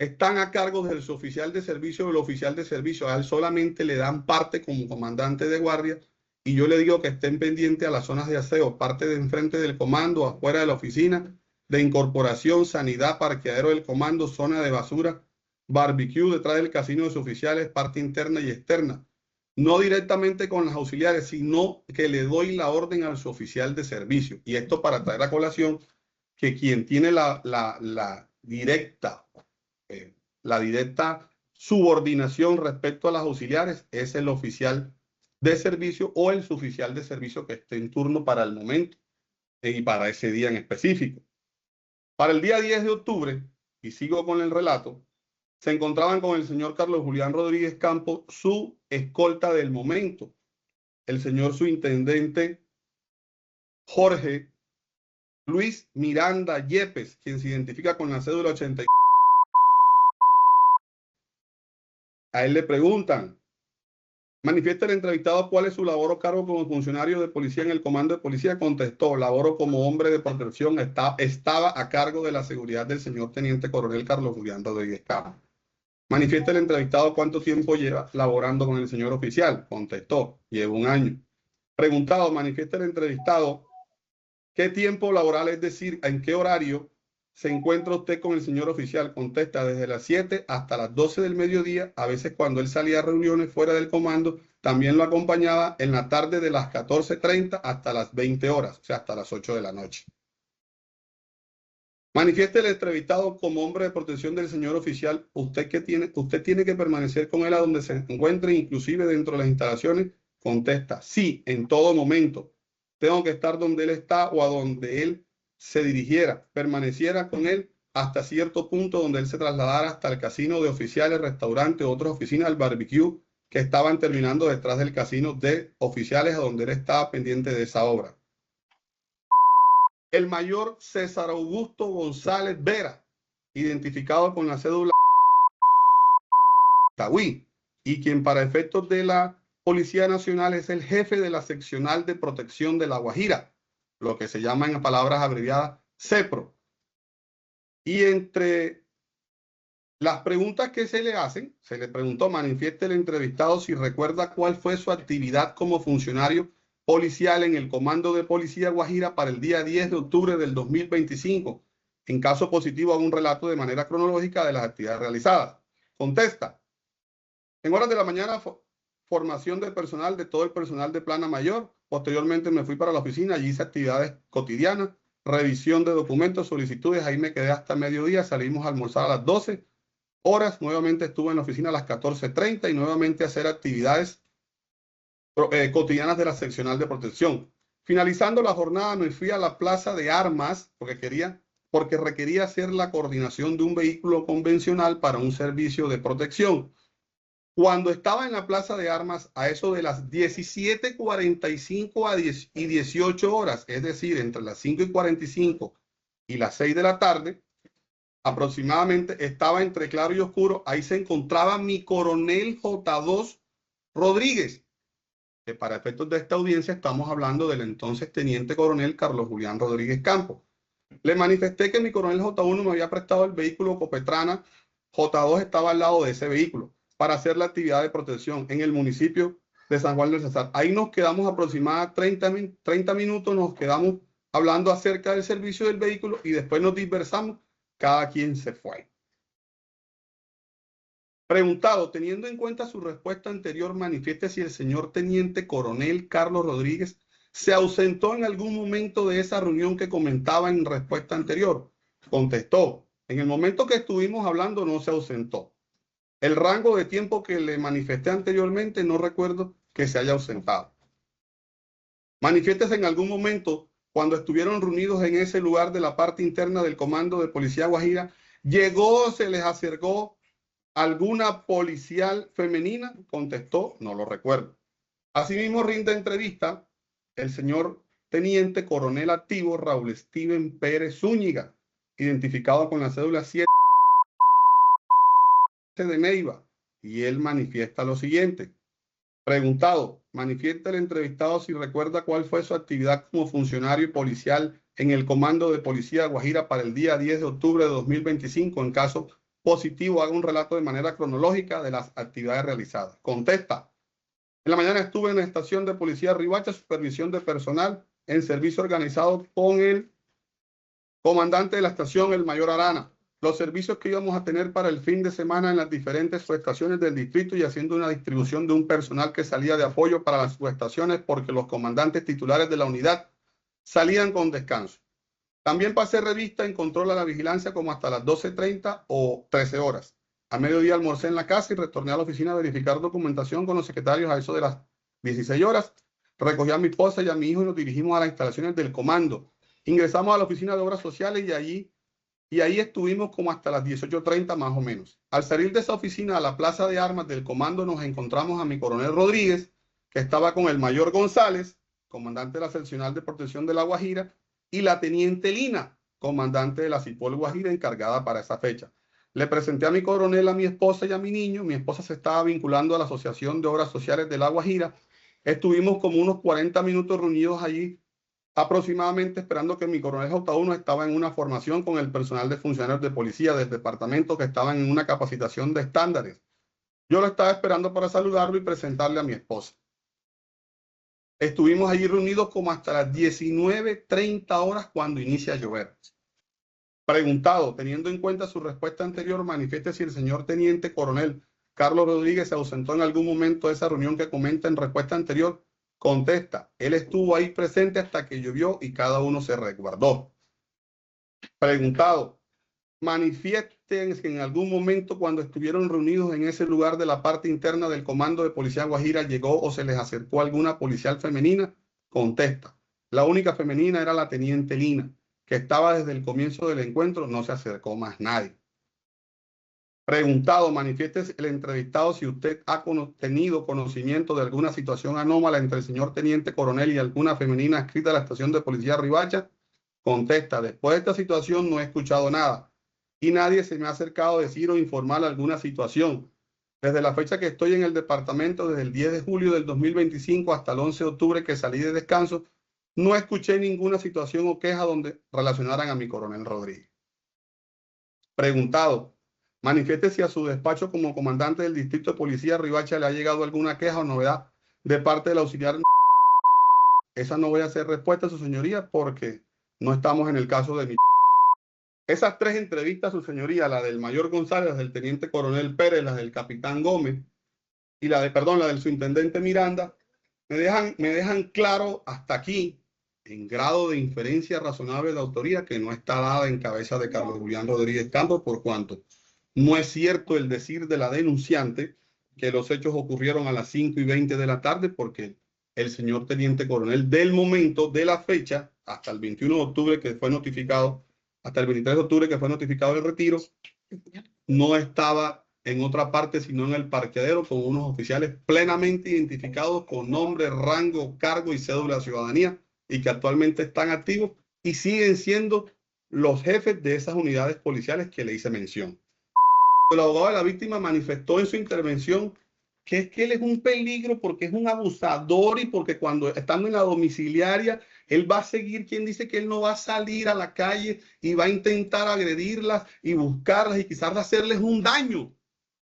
a cargo del oficial de servicio o del oficial de servicio. A él solamente le dan parte como comandante de guardia. Y yo le digo que estén pendientes a las zonas de aseo, parte de enfrente del comando, afuera de la oficina, de incorporación, sanidad, parqueadero del comando, zona de basura, barbecue detrás del casino de sus oficiales, parte interna y externa. No directamente con las auxiliares, sino que le doy la orden al su oficial de servicio. Y esto para traer a colación que quien tiene la directa subordinación respecto a las auxiliares es el oficial de servicio o el suboficial de servicio que esté en turno para el momento y para ese día en específico. Para el día 10 de octubre, y sigo con el relato, se encontraban con el señor Carlos Julián Rodríguez Campos, su escolta del momento, el señor subintendente Jorge Luis Miranda Yepes, quien se identifica con la cédula 80. A él le preguntan, manifiesta el entrevistado cuál es su labor o cargo como funcionario de policía en el comando de policía. Contestó, laboro como hombre de protección, estaba a cargo de la seguridad del señor teniente coronel Carlos Julián Rodríguez Campos. Manifiesta el entrevistado cuánto tiempo lleva laborando con el señor oficial. Contestó, llevo 1 año. Preguntado, manifiesta el entrevistado qué tiempo laboral, es decir, en qué horario se encuentra usted con el señor oficial. Contesta, desde las 7 hasta las 12 del mediodía. A veces cuando él salía a reuniones fuera del comando, también lo acompañaba en la tarde de las 14:30 hasta las 20 horas, o sea, hasta las 8 de la noche. Manifieste el entrevistado como hombre de protección del señor oficial. Usted tiene que permanecer con él a donde se encuentre, inclusive dentro de las instalaciones. Contesta, sí, en todo momento. Tengo que estar donde él está o a donde él se dirigiera, permaneciera con él hasta cierto punto donde él se trasladara hasta el casino de oficiales, restaurante, otras oficinas, el barbecue que estaban terminando detrás del casino de oficiales a donde él estaba pendiente de esa obra. El mayor César Augusto González Vera, identificado con la cédula Tagüí, y quien para efectos de la Policía Nacional es el jefe de la seccional de protección de La Guajira, lo que se llama en palabras abreviadas CEPRO. Y entre las preguntas que se le hacen, se le preguntó, manifieste el entrevistado si recuerda cuál fue su actividad como funcionario policial en el Comando de Policía Guajira para el día 10 de octubre del 2025. En caso positivo, haga un relato de manera cronológica de las actividades realizadas. Contesta, en horas de la mañana, formación de personal, de todo el personal de Plana Mayor. Posteriormente me fui para la oficina, allí hice actividades cotidianas, revisión de documentos, solicitudes, ahí me quedé hasta mediodía, salimos a almorzar a las 12 horas, nuevamente estuve en la oficina a las 14:30 y nuevamente a hacer actividades cotidianas de la seccional de protección. Finalizando la jornada me fui a la plaza de armas porque requería hacer la coordinación de un vehículo convencional para un servicio de protección. Cuando estaba en la plaza de armas, a eso de las 17:45 y 18 horas, es decir, entre las 5:45 y las 6 de la tarde, aproximadamente, estaba entre claro y oscuro, ahí se encontraba mi coronel J2 Rodríguez, que para efectos de esta audiencia estamos hablando del entonces teniente coronel Carlos Julián Rodríguez Campos. Le manifesté que mi coronel J1 me había prestado el vehículo Copetrana, J2 estaba al lado de ese vehículo para hacer la actividad de protección en el municipio de San Juan del Cesar. Ahí nos quedamos aproximadamente 30 minutos, nos quedamos hablando acerca del servicio del vehículo y después nos dispersamos, cada quien se fue. Preguntado, teniendo en cuenta su respuesta anterior, manifieste si el señor teniente coronel Carlos Rodríguez se ausentó en algún momento de esa reunión que comentaba en respuesta anterior. Contestó, en el momento que estuvimos hablando no se ausentó. El rango de tiempo que le manifesté anteriormente no recuerdo que se haya ausentado. Manifiéstese en algún momento cuando estuvieron reunidos en ese lugar de la parte interna del Comando de Policía Guajira, llegó, se les acercó alguna policial femenina. Contestó, no lo recuerdo. Asimismo rinde entrevista el señor teniente coronel activo Raúl Steven Pérez Zúñiga, identificado con la cédula 7 de Neiva, y él manifiesta lo siguiente. Preguntado, manifiesta el entrevistado si recuerda cuál fue su actividad como funcionario policial en el Comando de Policía Guajira para el día 10 de octubre de 2025. En caso positivo, haga un relato de manera cronológica de las actividades realizadas. Contesta, en la mañana estuve en la estación de policía Riohacha, supervisión de personal en servicio organizado con el comandante de la estación, el mayor Arana. los servicios que íbamos a tener para el fin de semana en las diferentes subestaciones del distrito y haciendo una distribución de un personal que salía de apoyo para las subestaciones porque los comandantes titulares de la unidad salían con descanso. También pasé revista en control a la vigilancia como hasta las 12:30 o 13 horas. A mediodía almorcé en la casa y retorné a la oficina a verificar documentación con los secretarios a eso de las 16 horas. Recogí a mi esposa y a mi hijo y nos dirigimos a las instalaciones del comando. Ingresamos a la oficina de obras sociales y ahí estuvimos como hasta las 18:30 más o menos. Al salir de esa oficina a la plaza de armas del comando nos encontramos a mi coronel Rodríguez, que estaba con el mayor González, comandante de la seccional de protección de La Guajira, y la teniente Lina, comandante de la CIPOL Guajira, encargada para esa fecha. Le presenté a mi coronel, a mi esposa y a mi niño. Mi esposa se estaba vinculando a la Asociación de Obras Sociales de La Guajira. Estuvimos como unos 40 minutos reunidos allí, aproximadamente esperando que mi coronel J1 estaba en una formación con el personal de funcionarios de policía del departamento que estaban en una capacitación de estándares. Yo lo estaba esperando para saludarlo y presentarle a mi esposa. Estuvimos allí reunidos como hasta las 19:30 horas cuando inicia a llover. Preguntado, teniendo en cuenta su respuesta anterior, manifieste si el señor teniente coronel Carlos Rodríguez se ausentó en algún momento de esa reunión que comenta en respuesta anterior. Contesta, él estuvo ahí presente hasta que llovió y cada uno se resguardó. Preguntado, manifiesten si en algún momento cuando estuvieron reunidos en ese lugar de la parte interna del comando de policía Guajira llegó o se les acercó alguna policial femenina. Contesta, la única femenina era la teniente Lina, que estaba desde el comienzo del encuentro, no se acercó más nadie. Preguntado, manifieste el entrevistado si usted ha tenido conocimiento de alguna situación anómala entre el señor teniente coronel y alguna femenina adscrita a la estación de policía Riohacha. Contesta, después de esta situación no he escuchado nada y nadie se me ha acercado a decir o informar alguna situación. Desde la fecha que estoy en el departamento, desde el 10 de julio del 2025 hasta el 11 de octubre que salí de descanso, no escuché ninguna situación o queja donde relacionaran a mi coronel Rodríguez. Preguntado, manifieste si a su despacho como comandante del distrito de policía Riohacha le ha llegado alguna queja o novedad de parte del auxiliar. Esa no voy a hacer respuesta, su señoría, porque no estamos en el caso de mi. Esas tres entrevistas, su señoría, la del mayor González, la del teniente coronel Pérez, la del capitán Gómez y la del subintendente Miranda, me dejan claro hasta aquí, en grado de inferencia razonable de autoría, que no está dada en cabeza de Carlos Julián Rodríguez Campos, por cuanto no es cierto el decir de la denunciante que los hechos ocurrieron a las 5:20 de la tarde, porque el señor teniente coronel del momento de la fecha, hasta el 21 de octubre que fue notificado, hasta el 23 de octubre que fue notificado el retiro, no estaba en otra parte sino en el parqueadero con unos oficiales plenamente identificados con nombre, rango, cargo y cédula de ciudadanía y que actualmente están activos y siguen siendo los jefes de esas unidades policiales que le hice mención. El abogado de la víctima manifestó en su intervención que es que él es un peligro porque es un abusador y porque cuando estando en la domiciliaria, él va a seguir, quien dice que él no va a salir a la calle y va a intentar agredirlas y buscarlas y quizás hacerles un daño.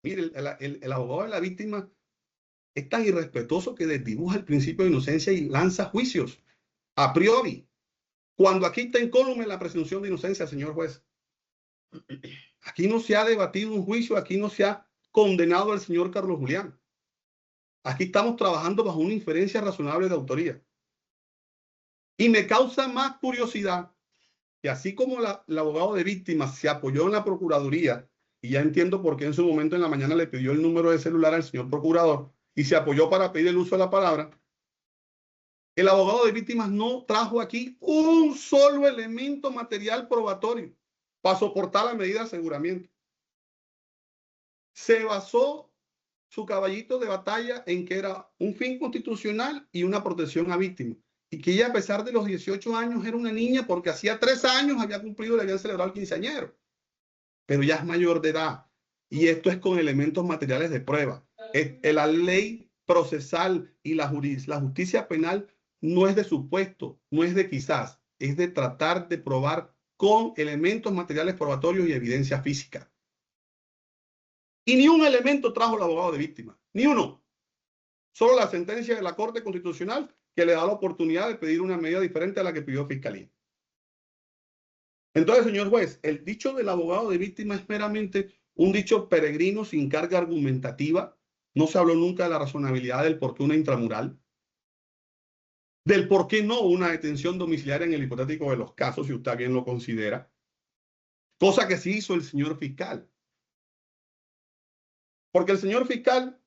Mire, el abogado de la víctima es tan irrespetuoso que desdibuja el principio de inocencia y lanza juicios a priori. Cuando aquí está incólume la presunción de inocencia, señor juez. Aquí no se ha debatido un juicio, aquí no se ha condenado al señor Carlos Julián. Aquí estamos trabajando bajo una inferencia razonable de autoría. Y me causa más curiosidad que así como el abogado de víctimas se apoyó en la Procuraduría, y ya entiendo por qué en su momento en la mañana le pidió el número de celular al señor procurador y se apoyó para pedir el uso de la palabra, el abogado de víctimas no trajo aquí un solo elemento material probatorio para soportar la medida de aseguramiento. Se basó su caballito de batalla en que era un fin constitucional y una protección a víctimas. Y que ella, a pesar de los 18 años, era una niña porque hacía 3 años había cumplido y le habían celebrado el quinceañero. Pero ya es mayor de edad. Y esto es con elementos materiales de prueba. La ley procesal y la justicia penal no es de supuesto, no es de quizás, es de tratar de probar con elementos materiales probatorios y evidencia física. Y ni un elemento trajo el abogado de víctima, ni uno. Solo la sentencia de la Corte Constitucional que le da la oportunidad de pedir una medida diferente a la que pidió Fiscalía. Entonces, señor juez, el dicho del abogado de víctima es meramente un dicho peregrino sin carga argumentativa. No se habló nunca de la razonabilidad del por qué una intramural, del por qué no una detención domiciliaria en el hipotético de los casos, si usted bien lo considera, cosa que sí hizo el señor fiscal. Porque el señor fiscal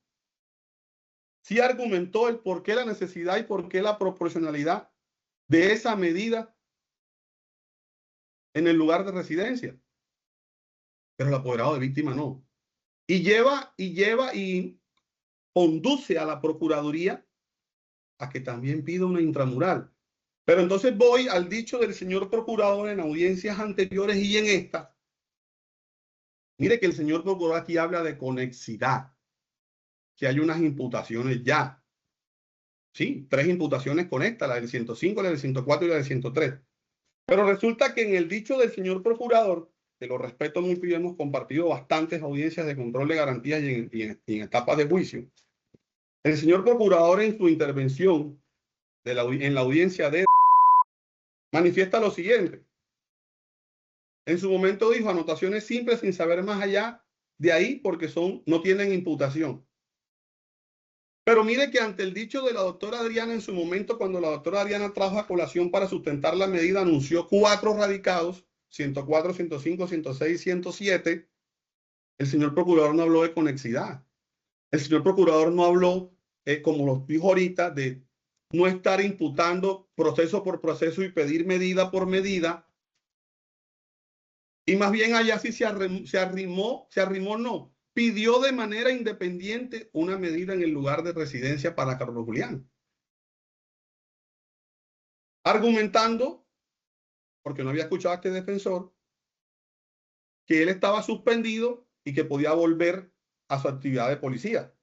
sí argumentó el por qué la necesidad y por qué la proporcionalidad de esa medida en el lugar de residencia. Pero el apoderado de víctima no. Y conduce a la Procuraduría a que también pida una intramural. Pero entonces voy al dicho del señor procurador en audiencias anteriores y en esta. Mire que el señor procurador aquí habla de conexidad, que hay unas imputaciones ya. Sí, 3 imputaciones conectadas, la del 105, la del 104 y la del 103. Pero resulta que en el dicho del señor procurador, que lo respeto mucho y hemos compartido bastantes audiencias de control de garantías y en etapas de juicio, el señor procurador en su intervención en la audiencia de manifiesta lo siguiente. En su momento dijo anotaciones simples sin saber más allá de ahí porque no tienen imputación. Pero mire que ante el dicho de la doctora Adriana en su momento, cuando la doctora Adriana trajo a colación para sustentar la medida, anunció 4 radicados, 104, 105, 106, 107. El señor procurador no habló de conexidad. El señor procurador no habló, como lo dijo ahorita, de no estar imputando proceso por proceso y pedir medida por medida. Y más bien allá sí pidió de manera independiente una medida en el lugar de residencia para Carlos Julián. Argumentando, porque no había escuchado a este defensor, que él estaba suspendido y que podía volver a su actividad de policía.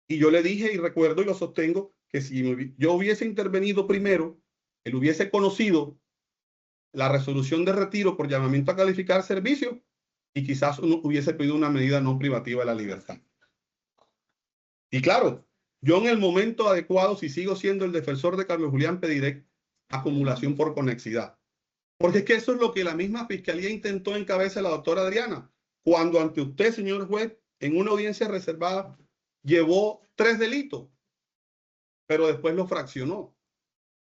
Y yo le dije y recuerdo y lo sostengo que si yo hubiese intervenido primero, él hubiese conocido la resolución de retiro por llamamiento a calificar servicio y quizás uno hubiese pedido una medida no privativa de la libertad. Y claro, yo en el momento adecuado, si sigo siendo el defensor de Carlos Julián, pediré acumulación por conexidad. Porque es que eso es lo que la misma fiscalía intentó en cabeza de la doctora Adriana, cuando ante usted, señor juez, en una audiencia reservada, llevó 3 delitos, pero después lo fraccionó.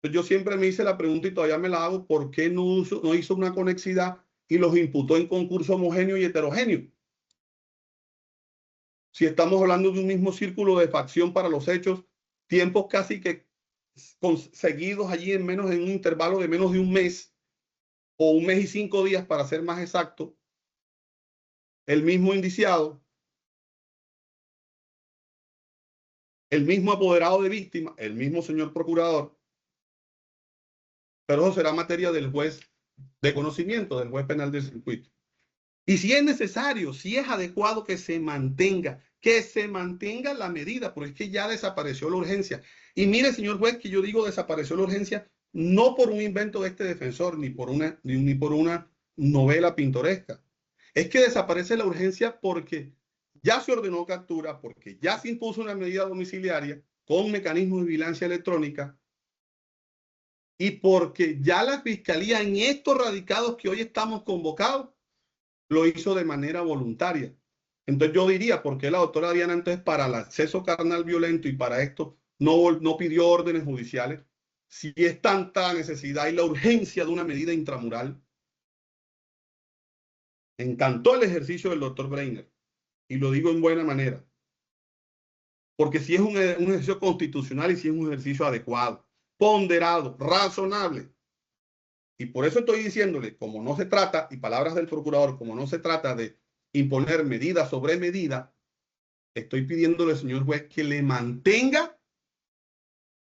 Entonces yo siempre me hice la pregunta y todavía me la hago, ¿por qué no hizo una conexidad y los imputó en concurso homogéneo y heterogéneo? Si estamos hablando de un mismo círculo de facción para los hechos, tiempos casi que conseguidos allí en un intervalo de menos de un mes, o 1 mes y 5 días para ser más exacto, el mismo indiciado, el mismo apoderado de víctima, el mismo señor procurador, pero eso será materia del juez de conocimiento, del juez penal del circuito. Y si es necesario, si es adecuado que se mantenga la medida, porque es que ya desapareció la urgencia. Y mire, señor juez, que yo digo desapareció la urgencia no por un invento de este defensor, ni por una novela pintoresca. Es que desaparece la urgencia porque ya se ordenó captura, porque ya se impuso una medida domiciliaria con mecanismos de vigilancia electrónica y porque ya la fiscalía en estos radicados que hoy estamos convocados lo hizo de manera voluntaria. Entonces yo diría, ¿por qué la doctora Diana entonces para el acceso carnal violento y para esto no pidió órdenes judiciales? Si es tanta necesidad y la urgencia de una medida intramural. Encantó el ejercicio del doctor Breiner, y lo digo en buena manera, porque si es un ejercicio constitucional y si es un ejercicio adecuado, ponderado, razonable. Y por eso estoy diciéndole, como no se trata, y palabras del procurador, como no se trata de imponer medida sobre medida, estoy pidiéndole, señor juez, que le mantenga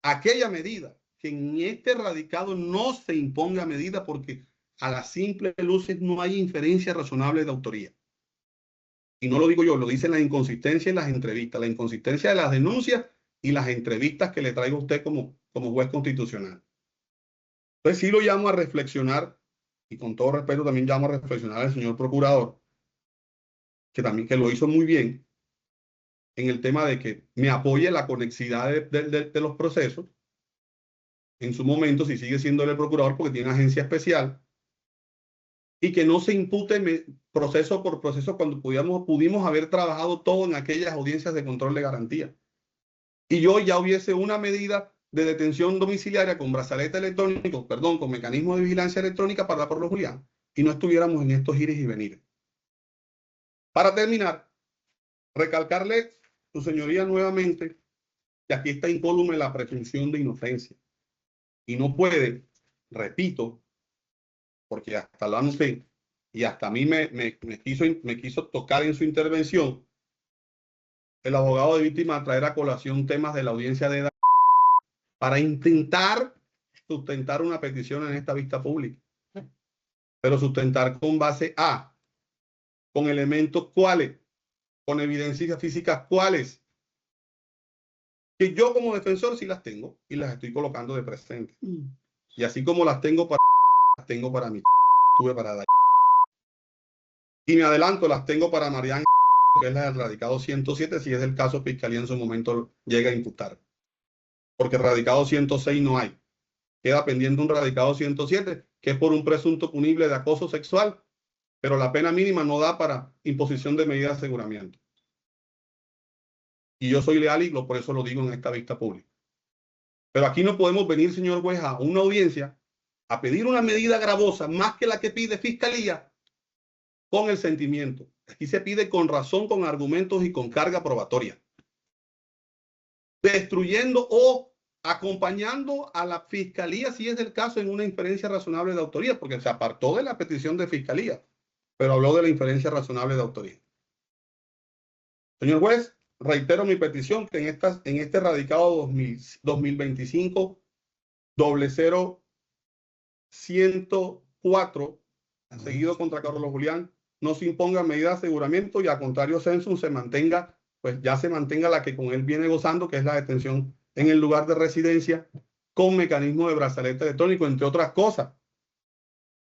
aquella medida, que en este radicado no se imponga medida porque a las simples luces no hay inferencia razonable de autoría. Y no lo digo yo, lo dicen las inconsistencias en las entrevistas, la inconsistencia de las denuncias y las entrevistas que le traigo a usted como juez constitucional. Entonces sí lo llamo a reflexionar, y con todo respeto también llamo a reflexionar al señor procurador, que lo hizo muy bien, en el tema de que me apoye la conexidad de los procesos, en su momento, si sigue siendo el procurador porque tiene agencia especial, y que no se impute proceso por proceso cuando pudimos haber trabajado todo en aquellas audiencias de control de garantía. Y yo ya hubiese una medida de detención domiciliaria con brazalete electrónico, perdón, con mecanismo de vigilancia electrónica para Carlos Julián, y no estuviéramos en estos ires y venires. Para terminar, recalcarle, su señoría, nuevamente, que aquí está incólume la presunción de inocencia. Y no puede, repito, porque hasta lo anuncié, y hasta a mí me quiso tocar en su intervención, el abogado de víctima traer a colación temas de la audiencia de edad para intentar sustentar una petición en esta vista pública. Pero sustentar con base a, con elementos cuáles, con evidencias físicas cuáles, que yo como defensor sí las tengo y las estoy colocando de presente. Y así como las tengo para mí, tuve para dar. Y me adelanto, las tengo para Mariana, que es la del radicado 107, si es el caso Fiscalía en su momento llega a imputar. Porque radicado 106 no hay. Queda pendiente un radicado 107, que es por un presunto punible de acoso sexual, pero la pena mínima no da para imposición de medida de aseguramiento. Y yo soy leal y por eso lo digo en esta vista pública. Pero aquí no podemos venir, señor juez, a una audiencia a pedir una medida gravosa más que la que pide Fiscalía con el sentimiento. Aquí se pide con razón, con argumentos y con carga probatoria. Destruyendo o acompañando a la Fiscalía, si es el caso, en una inferencia razonable de autoría, porque se apartó de la petición de Fiscalía, pero habló de la inferencia razonable de autoría. Señor juez, reitero mi petición que en este radicado 2025 00104 seguido contra Carlos Julián no se imponga medida de aseguramiento y a contrario censum se mantenga, pues ya se mantenga la que con él viene gozando, que es la detención en el lugar de residencia con mecanismo de brazalete electrónico, entre otras cosas,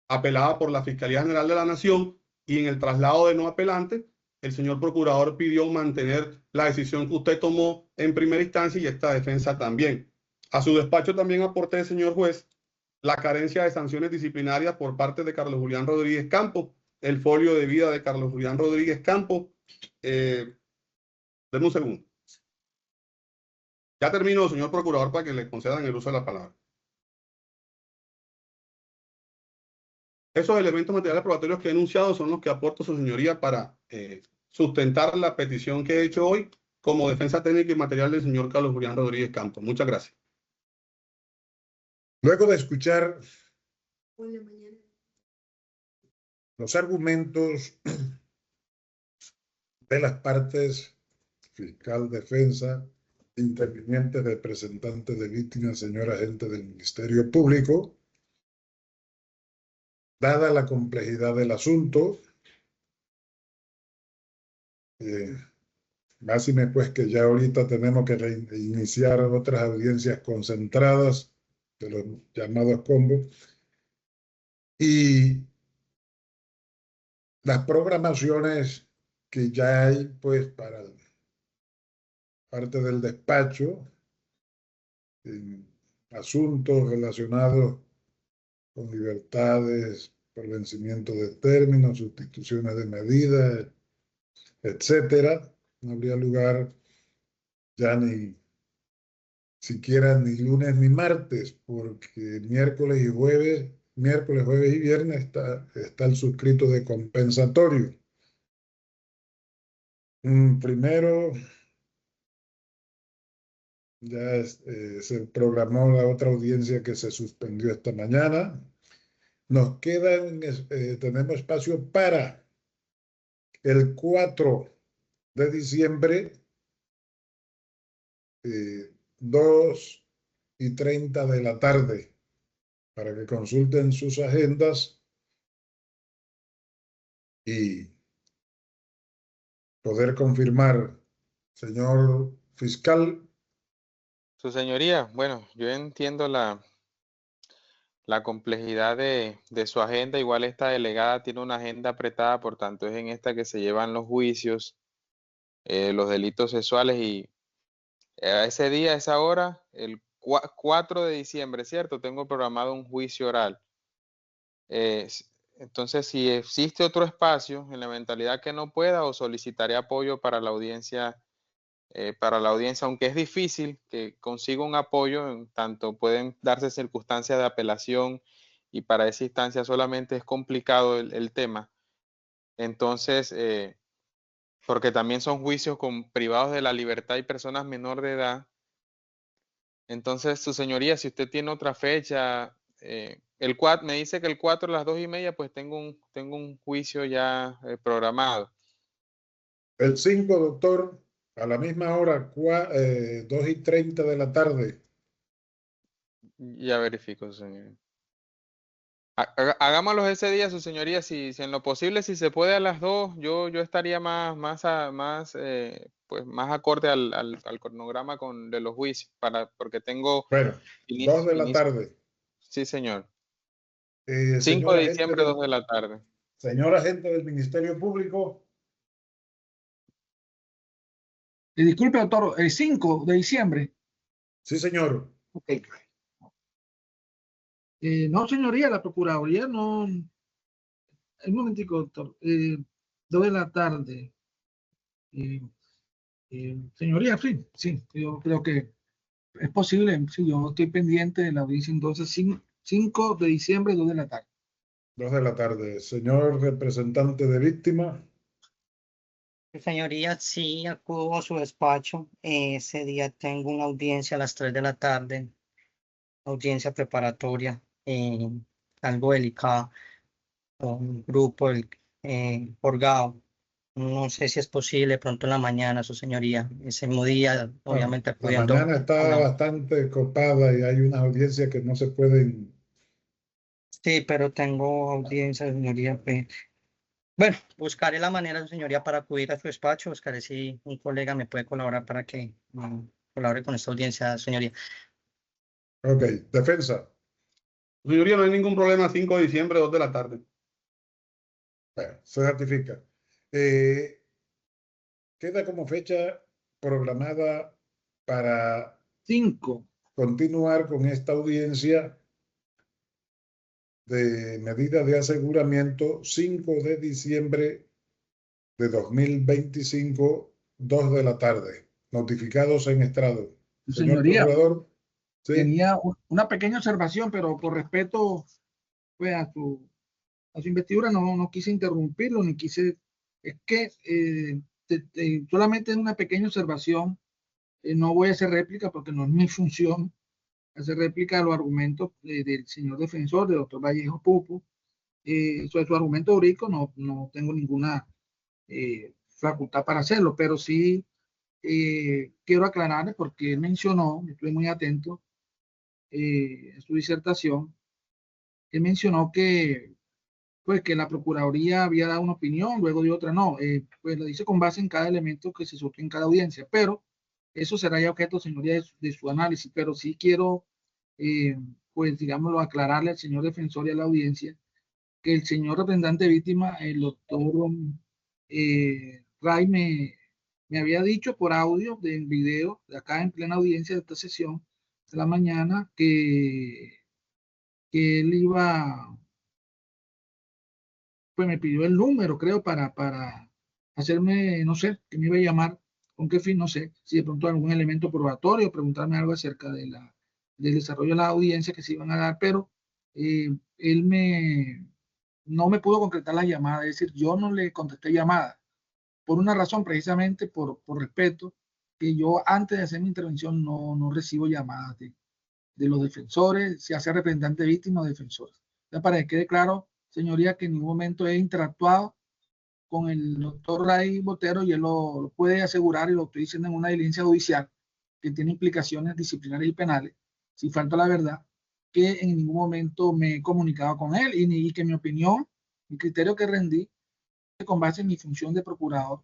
apelada por la Fiscalía General de la Nación, y en el traslado de no apelante, el señor procurador pidió mantener la decisión que usted tomó en primera instancia y esta defensa también. A su despacho también aporté, señor juez, la carencia de sanciones disciplinarias por parte de Carlos Julián Rodríguez Campos, el folio de vida de Carlos Julián Rodríguez Campos. Denme un segundo. Ya termino, señor procurador, para que le concedan el uso de la palabra. Esos elementos materiales probatorios que he enunciado son los que aporto su señoría para sustentar la petición que he hecho hoy como defensa técnica y material del señor Carlos Julián Rodríguez Campos. Muchas gracias. Luego de escuchar los argumentos de las partes, fiscal, defensa, interviniente, representante de víctimas, señor agente del Ministerio Público, dada la complejidad del asunto, máxime pues que ya ahorita tenemos que iniciar otras audiencias concentradas de los llamados combos, y las programaciones que ya hay pues para parte del despacho en asuntos relacionados con libertades por vencimiento de términos, sustituciones de medidas, etcétera. No habría lugar ya ni siquiera ni lunes ni martes, porque miércoles, jueves y viernes está el suscrito de compensatorio. Primero, ya se programó la otra audiencia que se suspendió esta mañana. Nos tenemos espacio para el 4 de diciembre, 2:30 de la tarde, para que consulten sus agendas y poder confirmar, señor fiscal. Su señoría, bueno, yo entiendo la complejidad de su agenda. Igual esta delegada tiene una agenda apretada, por tanto es en esta que se llevan los juicios, los delitos sexuales, y ese día, a esa hora, el 4 de diciembre, ¿cierto? Tengo programado un juicio oral. entonces, si existe otro espacio, en la eventualidad que no pueda, o solicitaré apoyo para la audiencia, aunque es difícil que consiga un apoyo, en tanto pueden darse circunstancias de apelación y para esa instancia solamente es complicado el tema. Entonces, porque también son juicios con privados de la libertad y personas menor de edad. Entonces, su señoría, si usted tiene otra fecha, el 4, me dice que el 4 a las 2:30, pues tengo un juicio ya programado. El 5, doctor, a la misma hora, 2:30 de la tarde. Ya verifico, su señoría. Hagámoslo ese día, su señoría, si en lo posible, si se puede a las 2, yo estaría más acorde al cronograma de los juicios, porque tengo... Bueno, 2 de la tarde. Sí, señor. 5 Señor de agente diciembre, 2 de la tarde. Señor agente del Ministerio Público. Disculpe, doctor, el 5 de diciembre. Sí, señor. Ok. No, señoría, la Procuraduría no. Un momentico, doctor. 2 de la tarde. Señoría, sí, yo creo que es posible. Sí, yo estoy pendiente de la audiencia entonces 5 de diciembre, 2 de la tarde. 2 de la tarde. Señor representante de víctima. Señoría, sí, acudo a su despacho. Ese día tengo una audiencia a las 3 de la tarde, audiencia preparatoria, algo delicada, un grupo orgado. No sé si es posible pronto en la mañana, su señoría. Ese mismo día, obviamente La acudiendo. mañana está bastante copada y hay unas audiencias que no se pueden. Sí, pero tengo audiencia, señoría. Bueno, buscaré la manera, señoría, para acudir a su despacho. Buscaré si un colega me puede colaborar para que colabore con esta audiencia, señoría. Ok, defensa. Señoría, no hay ningún problema. 5 de diciembre, 2 de la tarde. Bueno, se ratifica. Queda como fecha programada para 5. continuar con esta audiencia de medida de aseguramiento 5 de diciembre de 2025, 2 de la tarde, notificados en estrado. Señor Señoría, procurador, sí. tenía una pequeña observación, pero por respeto pues, a su investidura no quise interrumpirlo, ni quise. Es que solamente es una pequeña observación. No voy a hacer réplica porque no es mi función hacer réplica a los argumentos del señor defensor, del doctor Vallejo Pupo. Sobre su argumento jurídico no tengo ninguna facultad para hacerlo, pero sí quiero aclararle porque él mencionó, estoy muy atento en su disertación, él mencionó pues, que la Procuraduría había dado una opinión, luego dio otra, no, pues lo dice con base en cada elemento que se surge en cada audiencia, pero eso será ya objeto, señoría, de su análisis, pero sí quiero, pues, digámoslo, aclararle al señor defensor y a la audiencia que el señor representante víctima, el doctor Ray, me había dicho por audio, en video, de acá en plena audiencia de esta sesión de la mañana, que él iba, pues me pidió el número, creo, para hacerme, no sé, que me iba a llamar, con qué fin, no sé, si de pronto algún elemento probatorio, preguntarme algo acerca del desarrollo de la audiencia que se iban a dar, pero él no me pudo concretar la llamada, es decir, yo no le contesté llamada, por una razón, precisamente por respeto, que yo antes de hacer mi intervención no recibo llamadas de los defensores, si hace representante víctima o defensores. Entonces, para que quede claro, señoría, que en ningún momento he interactuado con el doctor Ray Botero y él lo puede asegurar, y lo estoy diciendo en una diligencia judicial que tiene implicaciones disciplinarias y penales, si falta la verdad, que en ningún momento me he comunicado con él y que mi opinión, mi criterio que rendí, con base en mi función de procurador,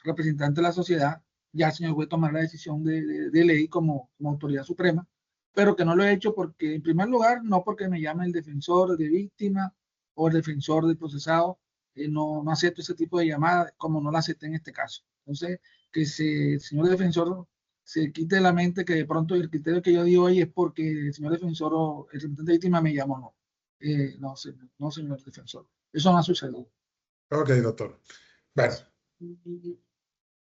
representante de la sociedad, ya el señor juez tomará la decisión de ley como autoridad suprema, pero que no lo he hecho porque, en primer lugar, no porque me llame el defensor de víctima o el defensor del procesado, no acepto ese tipo de llamadas como no la acepté en este caso. Entonces, que el señor defensor se quite de la mente que de pronto el criterio que yo di hoy es porque el señor defensor o el representante de víctima me llamó, no. No, señor defensor. Eso no ha sucedido. Ok, doctor. Bueno,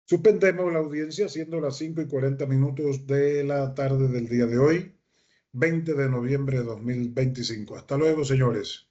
suspendemos la audiencia siendo las 5:40 de la tarde del día de hoy, 20 de noviembre de 2025. Hasta luego, señores.